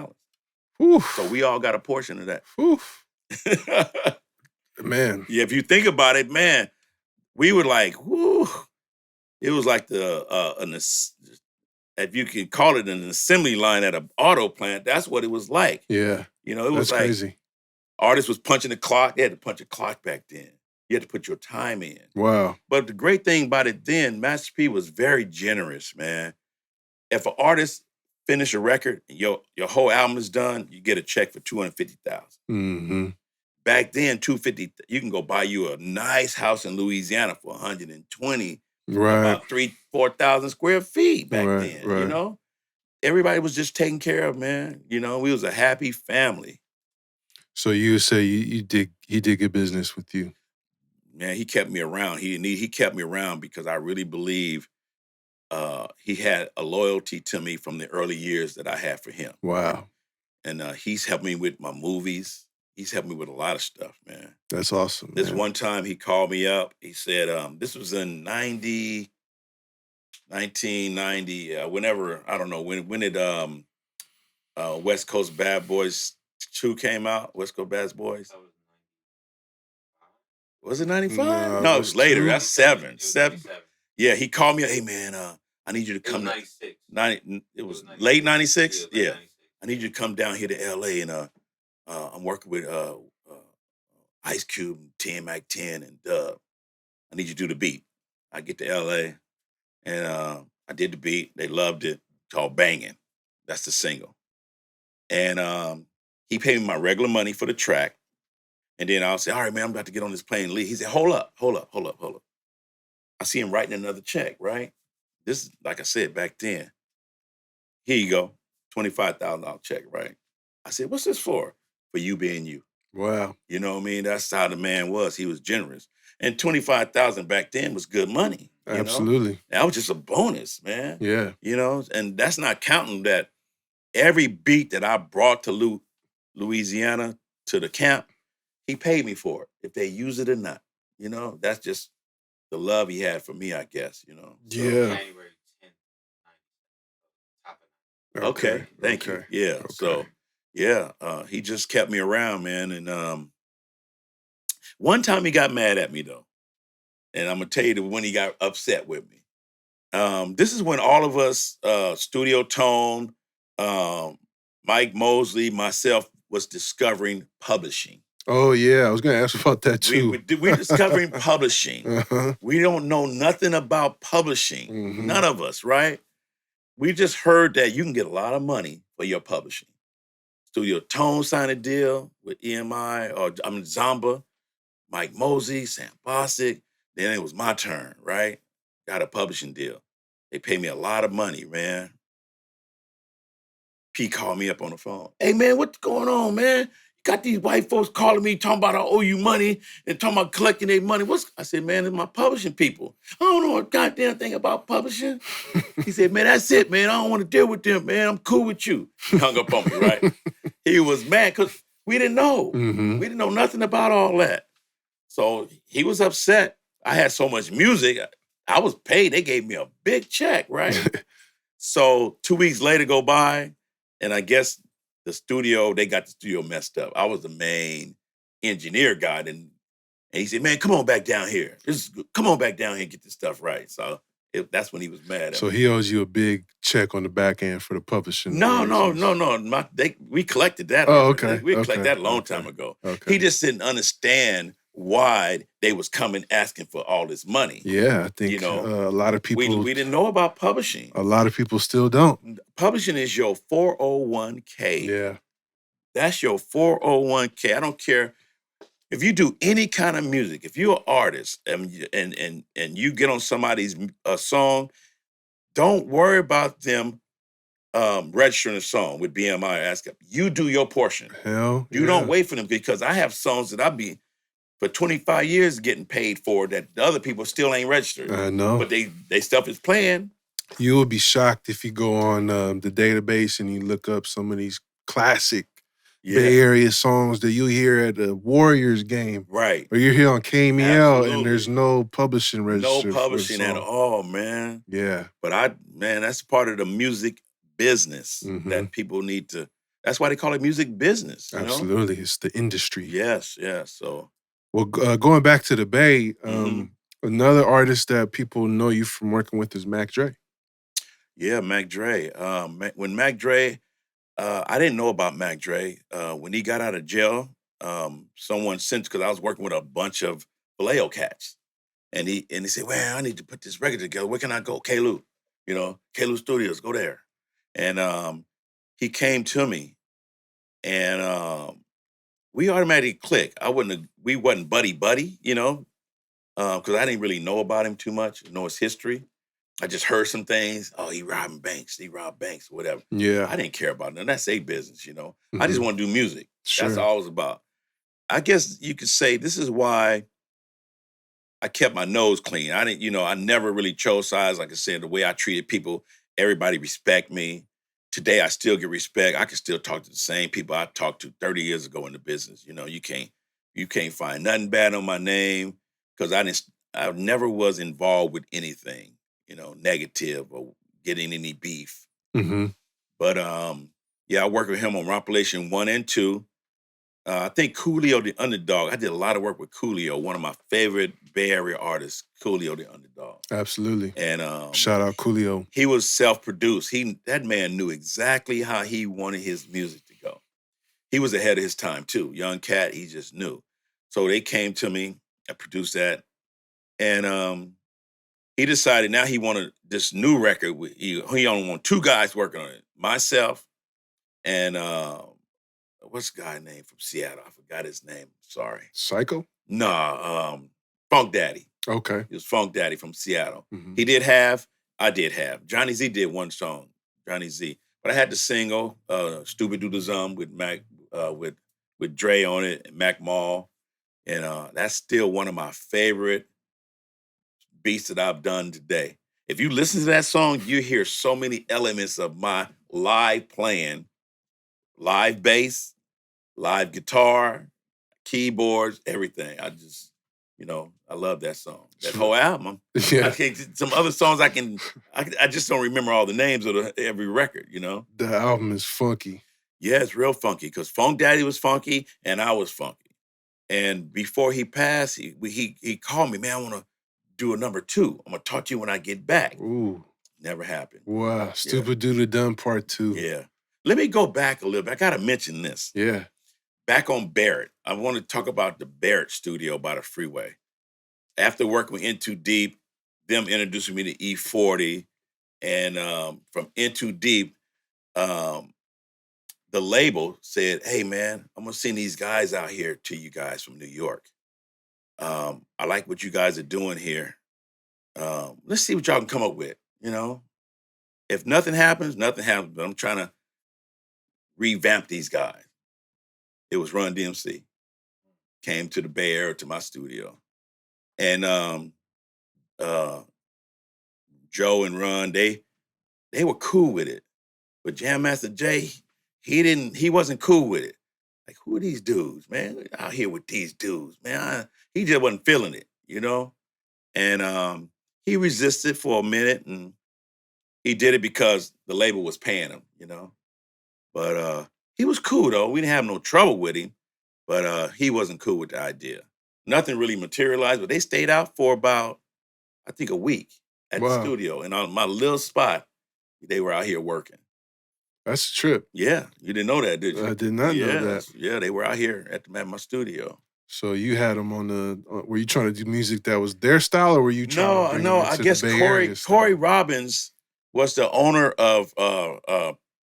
Oof. So we all got a portion of that. Oof. Man. Yeah, if you think about it, man, we were like, whoo. It was like if you could call it an assembly line at an auto plant, that's what it was like. Yeah. It was like crazy. Artists was punching the clock. They had to punch a clock back then. You had to put your time in. Wow. But the great thing about it then, Master P was very generous, man. If an artist finish a record, and your whole album is done, you get a check for $250,000. Mm-hmm. Back then, $250,000, you can go buy you a nice house in Louisiana for $120,000. Right. About 4,000 square feet back then. Right. Everybody was just taken care of, man. We was a happy family. So you would say he did good business with you? Man, he kept me around. He kept me around because I really believe he had a loyalty to me from the early years that I had for him. Wow. And he's helped me with my movies. He's helped me with a lot of stuff, man. That's awesome. This one time he called me up. He said, this was in 1990, whenever, I don't know, when did West Coast Bad Boys 2 came out? West Coast Bad Boys? Was it 95? No, it was later. 2. That's 7. 7. Yeah, he called me. Hey, man, I need you to come. It was 96. It was late 96? Yeah. 96. I need you to come down here to L.A. and I'm working with Ice Cube, and Mac 10, and Dub. I need you to do the beat. I get to L.A. and I did the beat. They loved it. Called Bangin'. That's the single. And he paid me my regular money for the track. And then I'll say, all right, man, I'm about to get on this plane and leave. He said, hold up. I see him writing another check, right? This is, like I said, back then. Here you go, $25,000 check, right? I said, what's this for? For you being you. Wow. You know what I mean? That's how the man was. He was generous. And $25,000 back then was good money. Absolutely. That was just a bonus, man. Yeah. And that's not counting that every beat that I brought to Louisiana to the camp, he paid me for it, if they use it or not. That's just the love he had for me, I guess, So, Yeah. January 10th, 97. Okay. Thank you. Yeah. Okay. So, yeah, he just kept me around, man. And one time he got mad at me, though. And I'm going to tell you when he got upset with me. This is when all of us, Studio Tone, Mike Mosley, myself, was discovering publishing. Oh, yeah. I was going to ask about that, too. We're discovering publishing. Uh-huh. We don't know nothing about publishing. Mhm. None of us, right? We just heard that you can get a lot of money for your publishing. Studio Tone signed a deal with EMI, Zamba, Mike Mosley, Sam Bossick. Then it was my turn, right? Got a publishing deal. They paid me a lot of money, man. P called me up on the phone. Hey, man, what's going on, man? Got these white folks calling me, talking about I owe you money and talking about collecting their money. I said, man, it's my publishing people. I don't know a goddamn thing about publishing. He said, man, that's it, man. I don't want to deal with them, man. I'm cool with you. He hung up on me, right? He was mad because we didn't know. Mhm. We didn't know nothing about all that. So he was upset. I had so much music. I was paid. They gave me a big check, right? So 2 weeks later go by, and I guess they got the studio messed up. I was the main engineer guy. And he said, man, come on back down here. Come on back down here and get this stuff right. So that's when he was mad at me. So he owes you a big check on the back end for the publishing. No. We collected that. Oh, okay. We collected that a long time ago. Okay. He just didn't understand why they was coming asking for all this money. Yeah, I think a lot of people... We didn't know about publishing. A lot of people still don't. Publishing is your 401k. Yeah. That's your 401k. I don't care. if you do any kind of music, if you're an artist and you get on somebody's song, don't worry about them registering a song with BMI or ASCAP. You do your portion. Hell, You don't wait for them, because I have songs that I've been for 25 years getting paid for that the other people still ain't registered. I know. But they stuff is playing. You will be shocked if you go on the database and you look up some of these classic Bay Area songs that you hear at a Warriors game. Right. Or you hear on KMEL and there's no publishing register. No publishing at all, man. Yeah. But that's part of the music business that people need to, that's why they call it music business. You Absolutely. know? It's the industry. Yes, yes. So, well, going back to the Bay, another artist that people know you from working with is Mac Dre. Yeah, Mac Dre. When Mac Dre, I didn't know about Mac Dre. When he got out of jail, someone sent, because I was working with a bunch of Vallejo cats. And he said, well, I need to put this record together. Where can I go? K-Lou. K-Lou Studios, go there. And he came to me, and we automatically clicked. We wasn't buddy, because I didn't really know about him too much, know his history. I just heard some things. Oh, he robbed banks, whatever. Yeah. I didn't care about it. That's their business, I just want to do music. Sure. That's all it was about. I guess you could say this is why I kept my nose clean. I never really chose sides. Like I said, the way I treated people, everybody respect me. Today, I still get respect. I can still talk to the same people I talked to 30 years ago in the business. You can't find nothing bad on my name, because I never was involved with anything, negative or getting any beef. But I worked with him on Relocation 1 and 2. I think Coolio the Underdog. I did a lot of work with Coolio, one of my favorite Bay Area artists, Coolio the Underdog. Absolutely. And shout out Coolio. He was self-produced. That man knew exactly how he wanted his music to go. He was ahead of his time too. Young cat, he just knew. So they came to me. I produced that, and he decided now he wanted this new record. He only wanted 2 guys working on it: myself and what's the guy name from Seattle? I forgot his name. Sorry. Psycho? Nah, Funk Daddy. Okay. He was Funk Daddy from Seattle. He did half, I did half. Johnny Z did one song, Johnny Z. But I had the single, Stupid Doodle Zum with Mac, with Dre on it, and Mac Mall. And that's still one of my favorite beats that I've done today. If you listen to that song, you hear so many elements of my live playing, live bass, live guitar, keyboards, everything. I love that song. That whole album. Yeah. Some other songs I just don't remember all the names of every record, The album is funky. Yeah, it's real funky, because Funk Daddy was funky and I was funky. And before he passed, he called me, man, I want to do a number 2. I'm going to talk to you when I get back. Ooh. Never happened. Wow. Stupid Doodle Done Part 2. Yeah. Let me go back a little bit. I got to mention this. Yeah. Back on Barrett, I want to talk about the Barrett studio by the freeway. After working with N2Deep, them introducing me to E-40, and from N2Deep, the label said, hey, man, I'm going to send these guys out here to you guys from New York. I like what you guys are doing here. Let's see what y'all can come up with, If nothing happens, nothing happens, but I'm trying to revamp these guys. It was Run DMC. Came to the Bay Area, to my studio. And Joe and Run, they were cool with it. But Jam Master Jay, he wasn't cool with it. Like, who are these dudes, man? Out here with these dudes, man. He just wasn't feeling it, And he resisted for a minute, and he did it because the label was paying him, But he was cool, though. We didn't have no trouble with him, but he wasn't cool with the idea. Nothing really materialized, but they stayed out for about, I think, a week at the studio. And on my little spot, they were out here working. That's a trip. Yeah. You didn't know that, did you? I did not know that. Yeah, they were out here at my studio. So you had them on were you trying to do music that was their style, or were you trying to bring them into I guess the Bay Area style? Corey Robbins was the owner of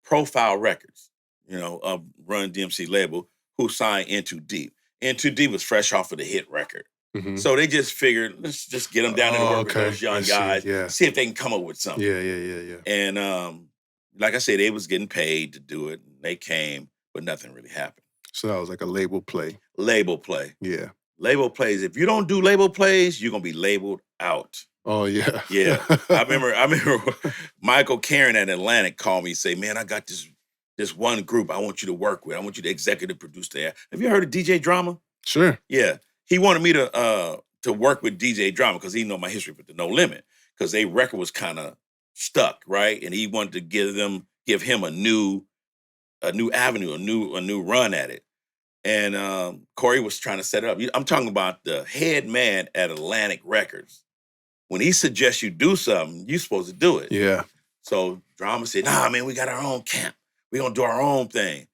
Profile Records, of Run DMC label, who signed N2Deep. N2Deep was fresh off of the hit record. Mhm. So they just figured, let's just get them down there to work with those young guys, see if they can come up with something. Yeah. And like I said, they was getting paid to do it. They came, but nothing really happened. So that was like a label play. Label play. Yeah. Label plays. If you don't do label plays, you're gonna be labeled out. Oh yeah. Yeah. I remember Michael Karen at Atlantic called me and say, man, I got this one group I want you to work with. I want you to executive produce there. Have you heard of DJ Drama? Sure. Yeah. He wanted me to work with DJ Drama because he know my history with the No Limit. Because their record was kind of stuck, right? And he wanted to give him a new avenue, a new run at it. And Corey was trying to set it up. I'm talking about the head man at Atlantic Records. When he suggests you do something, you're supposed to do it. Yeah. So Drama said, nah, man, we got our own camp. We're going to do our own thing.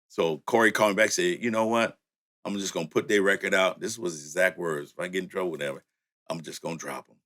So Corey called me back and said, you know what? I'm just going to put their record out. This was his exact words. If I get in trouble, whatever, I'm just going to drop them.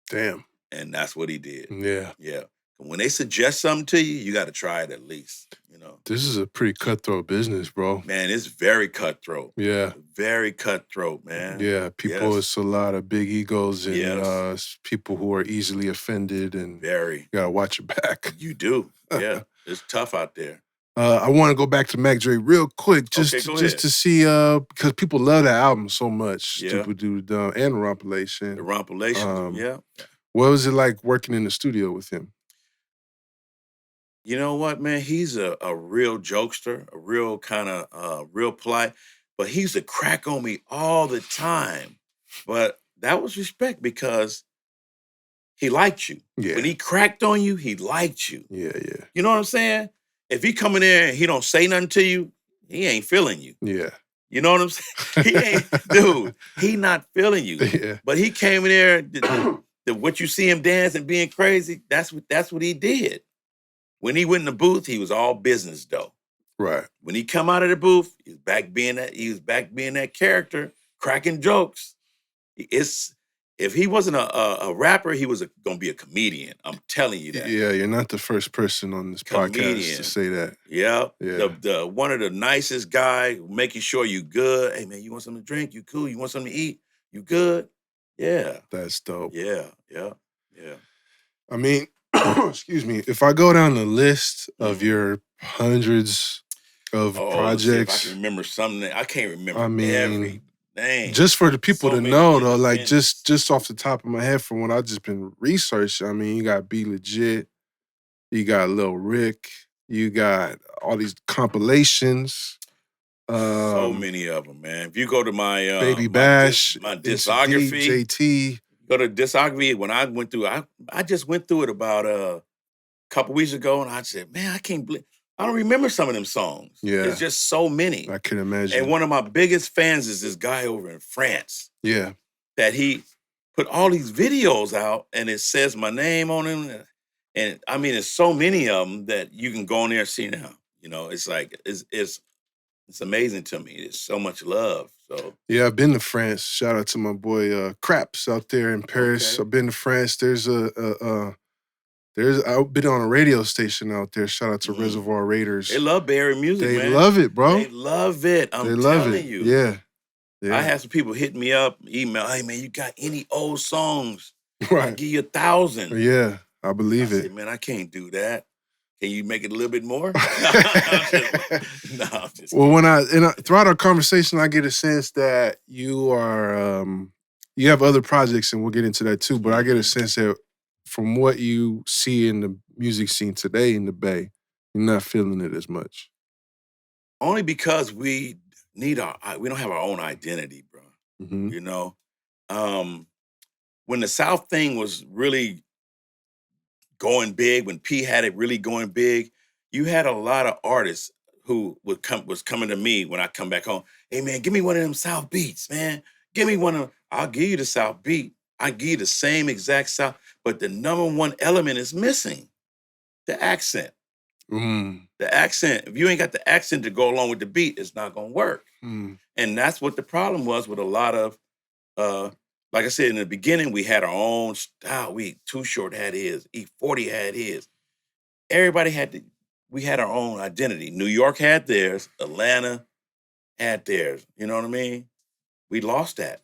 Damn. And that's what he did. Yeah. Yeah. When they suggest something to you, you got to try it at least, you know. This is a pretty cutthroat business, bro. Man, it's very cutthroat. Yeah. Very cutthroat, man. Yeah. People, it's a lot of big egos and people who are easily offended and you got to watch your back. You do. Yeah. It's tough out there. I want to go back to Mac Dre real quick, just to see, because people love that album so much. Yeah. Stupid Dude Dumb and Rompilation. The Rompilation, yeah. What was it like working in the studio with him? You know what, man? He's a real jokester, a real kind of real polite, but he used to crack on me all the time. But that was respect because he liked you. Yeah. When he cracked on you, he liked you. Yeah. You know what I'm saying? If he come in there and he don't say nothing to you, he ain't feeling you. Yeah. You know what I'm saying? He ain't, dude, he not feeling you. Yeah. But he came in there, what you see him dancing, being crazy, that's what he did. When he went in the booth, he was all business though. Right. When he come out of the booth, he was back being that character, cracking jokes. If he wasn't a rapper, he was going to be a comedian. I'm telling you that. Yeah, you're not the first person on this podcast to say that. Yeah. The one of the nicest guy, making sure you good. Hey man, you want something to drink? You cool? You want something to eat? You good? Yeah. That's dope. Yeah. I mean, excuse me, if I go down the list of your hundreds of projects. If I can remember something. I can't remember everything. Dang. Just for the people to know, though, like just off the top of my head from what I've just been researching, I mean, you got Be Legit, you got Lil Rick, you got all these compilations. So many of them, man. If you go to my Baby Bash, my discography, JT. Go to discography. When I went through, I just went through it about a couple weeks ago, and I said, man, I can't believe. I don't remember some of them songs. Yeah. There's just so many. I can imagine. And one of my biggest fans is this guy over in France. Yeah. That he put all these videos out and it says my name on them. And I mean, there's so many of them that you can go in there and see now. You know, it's like, it's amazing to me. There's so much love. So yeah, I've been to France. Shout out to my boy Craps out there in Paris. Okay. I've been to France. I've been on a radio station out there. Shout out to Reservoir Raiders. They love Barry music, man. They love it, bro. They love it. I'm telling you. Yeah. I had some people hit me up, email, hey, man, you got any old songs? Right. I'll give you 1,000. Yeah, I believe it. Said, man, I can't do that. Can you make it a little bit more? Well, throughout our conversation, I get a sense that you are, you have other projects, and we'll get into that too, but I get a sense that from what you see in the music scene today in the Bay, you're not feeling it as much. Only because we don't have our own identity, bro. Mm-hmm. You know? When the South thing was really going big, when P had it really going big, you had a lot of artists who was coming to me when I come back home. Hey, man, give me one of them South beats, man. Give me one of I'll give you the South beat. I give you the same exact South, but the number one element is missing, the accent. Mm. The accent. If you ain't got the accent to go along with the beat, it's not going to work. Mm. And that's what the problem was with a lot of, like I said, in the beginning, we had our own style. Too Short had his, E-40 had his. Everybody we had our own identity. New York had theirs, Atlanta had theirs. You know what I mean? We lost that.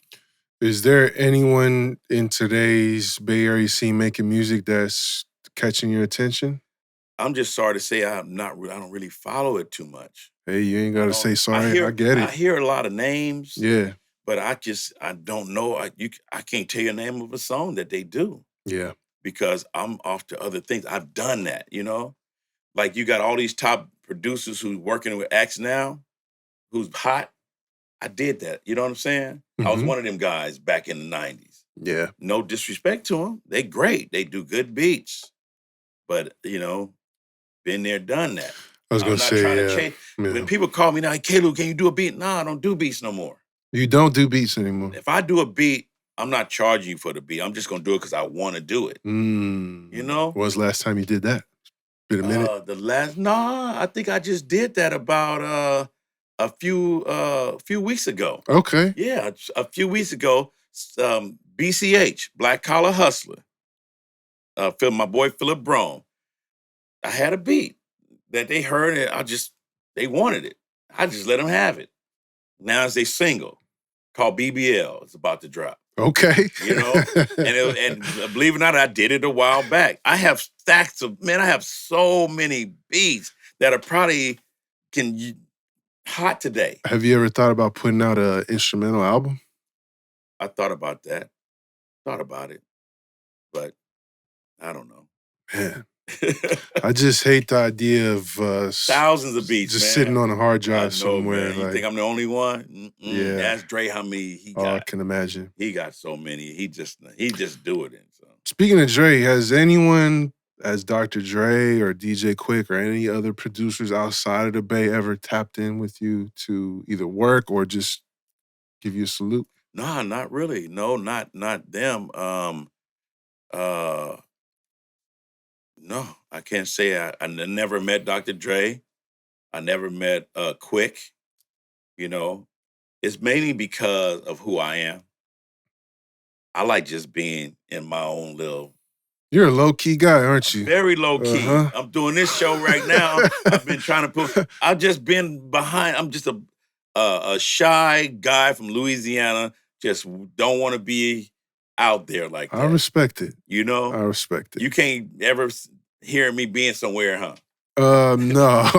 Is there anyone in today's Bay Area scene making music that's catching your attention? I'm just sorry to say I don't really follow it too much. Hey, you ain't gotta say sorry. I hear get I it. hear a lot of names, Yeah, but I don't know. I can't tell you the name of a song that they do yeah. because I'm off to other things. I've done that, you know? Like you got all these top producers who's working with acts now, who's hot. I did that. You know what I'm saying? I was Mhm. one of them guys back in the 90s. Yeah. No disrespect to them. They great. They do good beats. But, been there, done that. I was gonna I'm not say, trying to yeah. change. When Yeah. people call me now, hey, Caleb, can you do a beat? No, I don't do beats no more. You don't do beats anymore. If I do a beat, I'm not charging you for the beat. I'm just going to do it because I want to do it. You know? When was the last time you did that? Been a minute? I think I just did that about a few weeks ago. Okay. Yeah, a few weeks ago, BCH, Black Collar Hustler, my boy Philip Brome. I had a beat that they heard and they wanted it. I just let them have it. Now it's a single called BBL. It's about to drop. Okay. And believe it or not, I did it a while back. I have stacks of, I have so many beats that are probably hot today. Have you ever thought about putting out an instrumental album? I thought about that. Thought about it. But I don't know. Man. I just hate the idea of thousands of beats just man. sitting on a hard drive somewhere. Man. You think I'm the only one? Yeah. Ask Dre how many he got. I can imagine. He got so many. He just do it. So. Speaking of Dre, has anyone as Dr. Dre or DJ Quick or any other producers outside of the Bay ever tapped in with you to either work or just give you a salute? No, not really. No, not them. No, I can't say I never met Dr. Dre. I never met Quick. It's mainly because of who I am. I like just being in my own little. You're a low-key guy, aren't you? Very low-key. Uh-huh. I'm doing this show right now. I've been trying to I've just been behind. I'm just a shy guy from Louisiana. Just don't want to be out there like that. I respect it. I respect it. You can't ever hear me being somewhere, huh? No. Nah.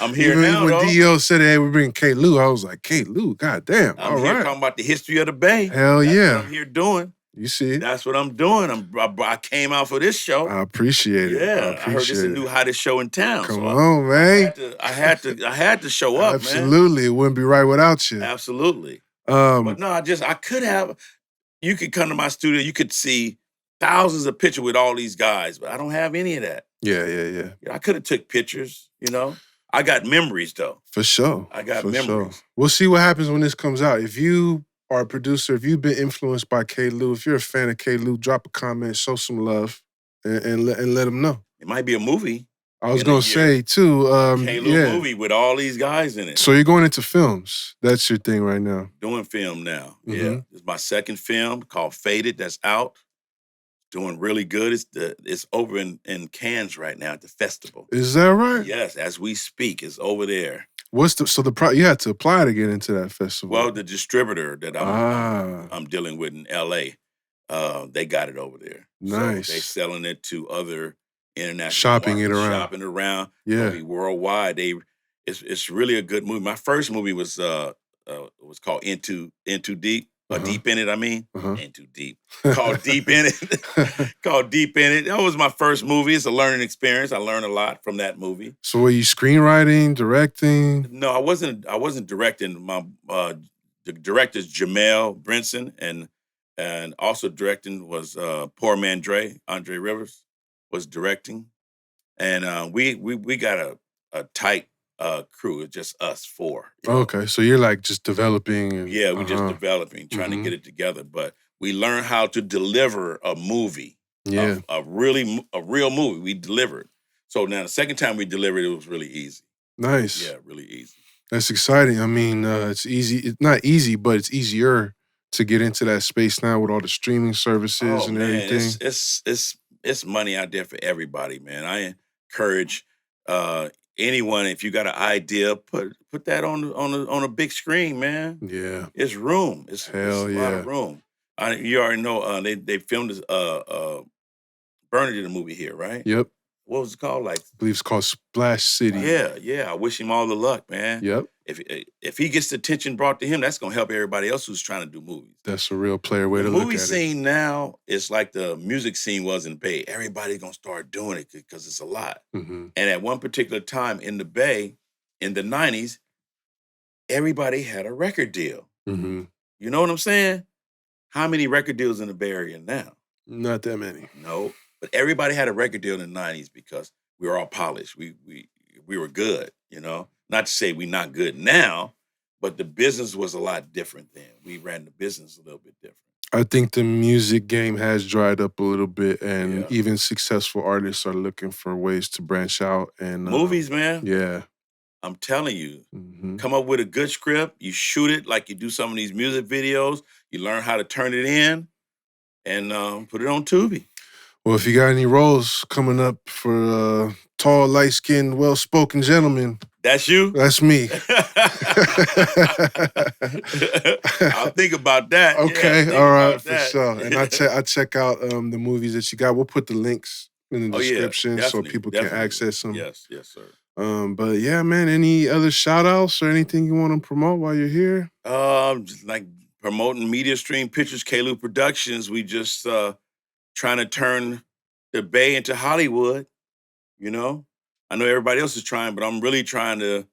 I'm here even now, when though. D.O. said, hey, we're bringing K. Lou, I was like, K. Lou, goddamn. I'm here talking about the history of the Bay. Hell That's yeah. what I'm here doing. You see it? That's what I'm doing. I came out for this show. I appreciate it. Yeah, I heard this is the new hottest show in town. Come on, man. I had to show up, Absolutely. It wouldn't be right without you. Absolutely. But no, I could have. You could come to my studio. You could see thousands of pictures with all these guys, but I don't have any of that. Yeah. I could have took pictures, I got memories, though. For sure. I got For memories. Sure. We'll see what happens when this comes out. If you are a producer, if you've been influenced by K. Lou, if you're a fan of K. Lou, drop a comment, show some love, and let them know. It might be a movie. I was going to say, too. K. Lou movie with all these guys in it. So you're going into films. That's your thing right now. Doing film now. Mm-hmm. Yeah. It's my second film called Faded that's out. Doing really good. It's over in Cannes right now at the festival. Is that right? Yes, as we speak, it's over there. You had to apply to get into that festival? Well, the distributor that I'm dealing with in LA, they got it over there. Nice. So they're selling it to other international shopping markets, it around. Shopping around. Yeah. Movie worldwide. It's really a good movie. My first movie was called N2Deep. Deep in it, I mean. N2Deep. Called Deep in It. Called Deep in It. That was my first movie. It's a learning experience. I learned a lot from that movie. So were you screenwriting, directing? No, I wasn't directing. My the director's Jamel Brinson, and also directing was Poor Man Andre Rivers was directing. And we got a tight crew. It's just us four. Okay, so you're like just developing. We're just developing, trying to get it together. But we learned how to deliver a movie. Yeah, a real movie. We delivered. So now the second time we delivered, it was really easy. Nice. Yeah, really easy. That's exciting. I mean, it's easy. It's not easy, but it's easier to get into that space now with all the streaming services and everything. It's money out there for everybody, man. I encourage anyone, if you got an idea, put that on a big screen, man. Yeah. It's room. It's Hell a lot yeah. of room. You already know they filmed this Bernard in the movie here, right? Yep. What was it called? Like, I believe it's called Splash City. yeah. I wish him all the luck, man. Yep. If he gets the attention brought to him, that's gonna help everybody else who's trying to do movies. That's a real player way to The look movie at it. scene now is like the music scene was in the Bay. Everybody's gonna start doing it because it's a lot. Mhm. And at one particular time in the Bay, in the 90s, everybody had a record deal. Mhm. You know what I'm saying? How many record deals in the Bay Area now? Not that many. No. But everybody had a record deal in the 90s because we were all polished. We were good, you know? Not to say we're not good now, but the business was a lot different then. We ran the business a little bit different. I think the music game has dried up a little bit, and Yeah. even successful artists are looking for ways to branch out. And Movies, man. Yeah. I'm telling you, Mhm. come up with a good script, you shoot it like you do some of these music videos, you learn how to turn it in, and put it on Tubi. Well, if you got any roles coming up for tall, light-skinned, well-spoken gentlemen, That's you? that's me. I'll think about that. Okay, think all right, about for that. sure. And I check out the movies that you got. We'll put the links in the Oh, yeah, description so definitely, people can definitely. access them. Yes, sir. But yeah, man, any other shout outs or anything you want to promote while you're here? Just like promoting Media Stream Pictures, Kalu Productions. We just trying to turn the Bay into Hollywood, you know? I know everybody else is trying, but I'm really trying to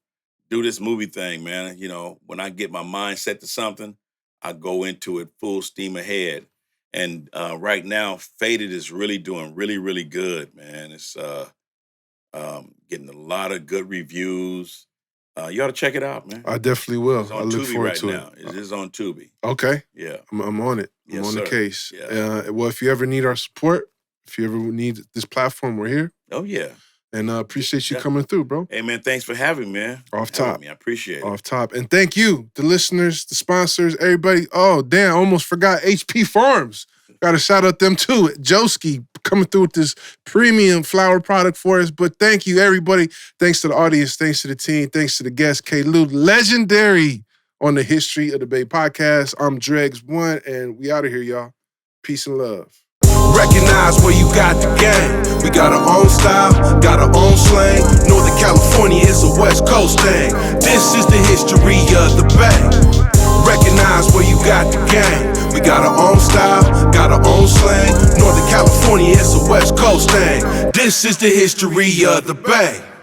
do this movie thing, man. You know, when I get my mind set to something, I go into it full steam ahead. And right now, Faded is really doing really, really good, man. It's getting a lot of good reviews. You ought to check it out, man. I definitely will. It's I on look Tubi forward right to now. it. It is on Tubi. Okay. Yeah. I'm on it. I'm Yes, on the sir. case. Yeah. Well, if you ever need our support, if you ever need this platform, we're here. Oh, yeah. And appreciate you Yeah. coming through, bro. Hey, man, thanks for having me, man. Off Having top. me. I appreciate it. Off top. And thank you, the listeners, the sponsors, everybody. Oh, damn, almost forgot HP Farms. Got to shout out them too. Joski coming through with this premium flower product for us. But thank you, everybody. Thanks to the audience. Thanks to the team. Thanks to the guest, K-Lou. Legendary on the History of the Bay podcast. I'm Dregs One, and we out of here, y'all. Peace and love. Recognize where you got the game. We got our own style, got our own slang. Northern California is a West Coast thing. This is the history of the Bay. Recognize where you got the game. We got our own style, got our own slang. Northern California is a West Coast thing. This is the history of the Bay.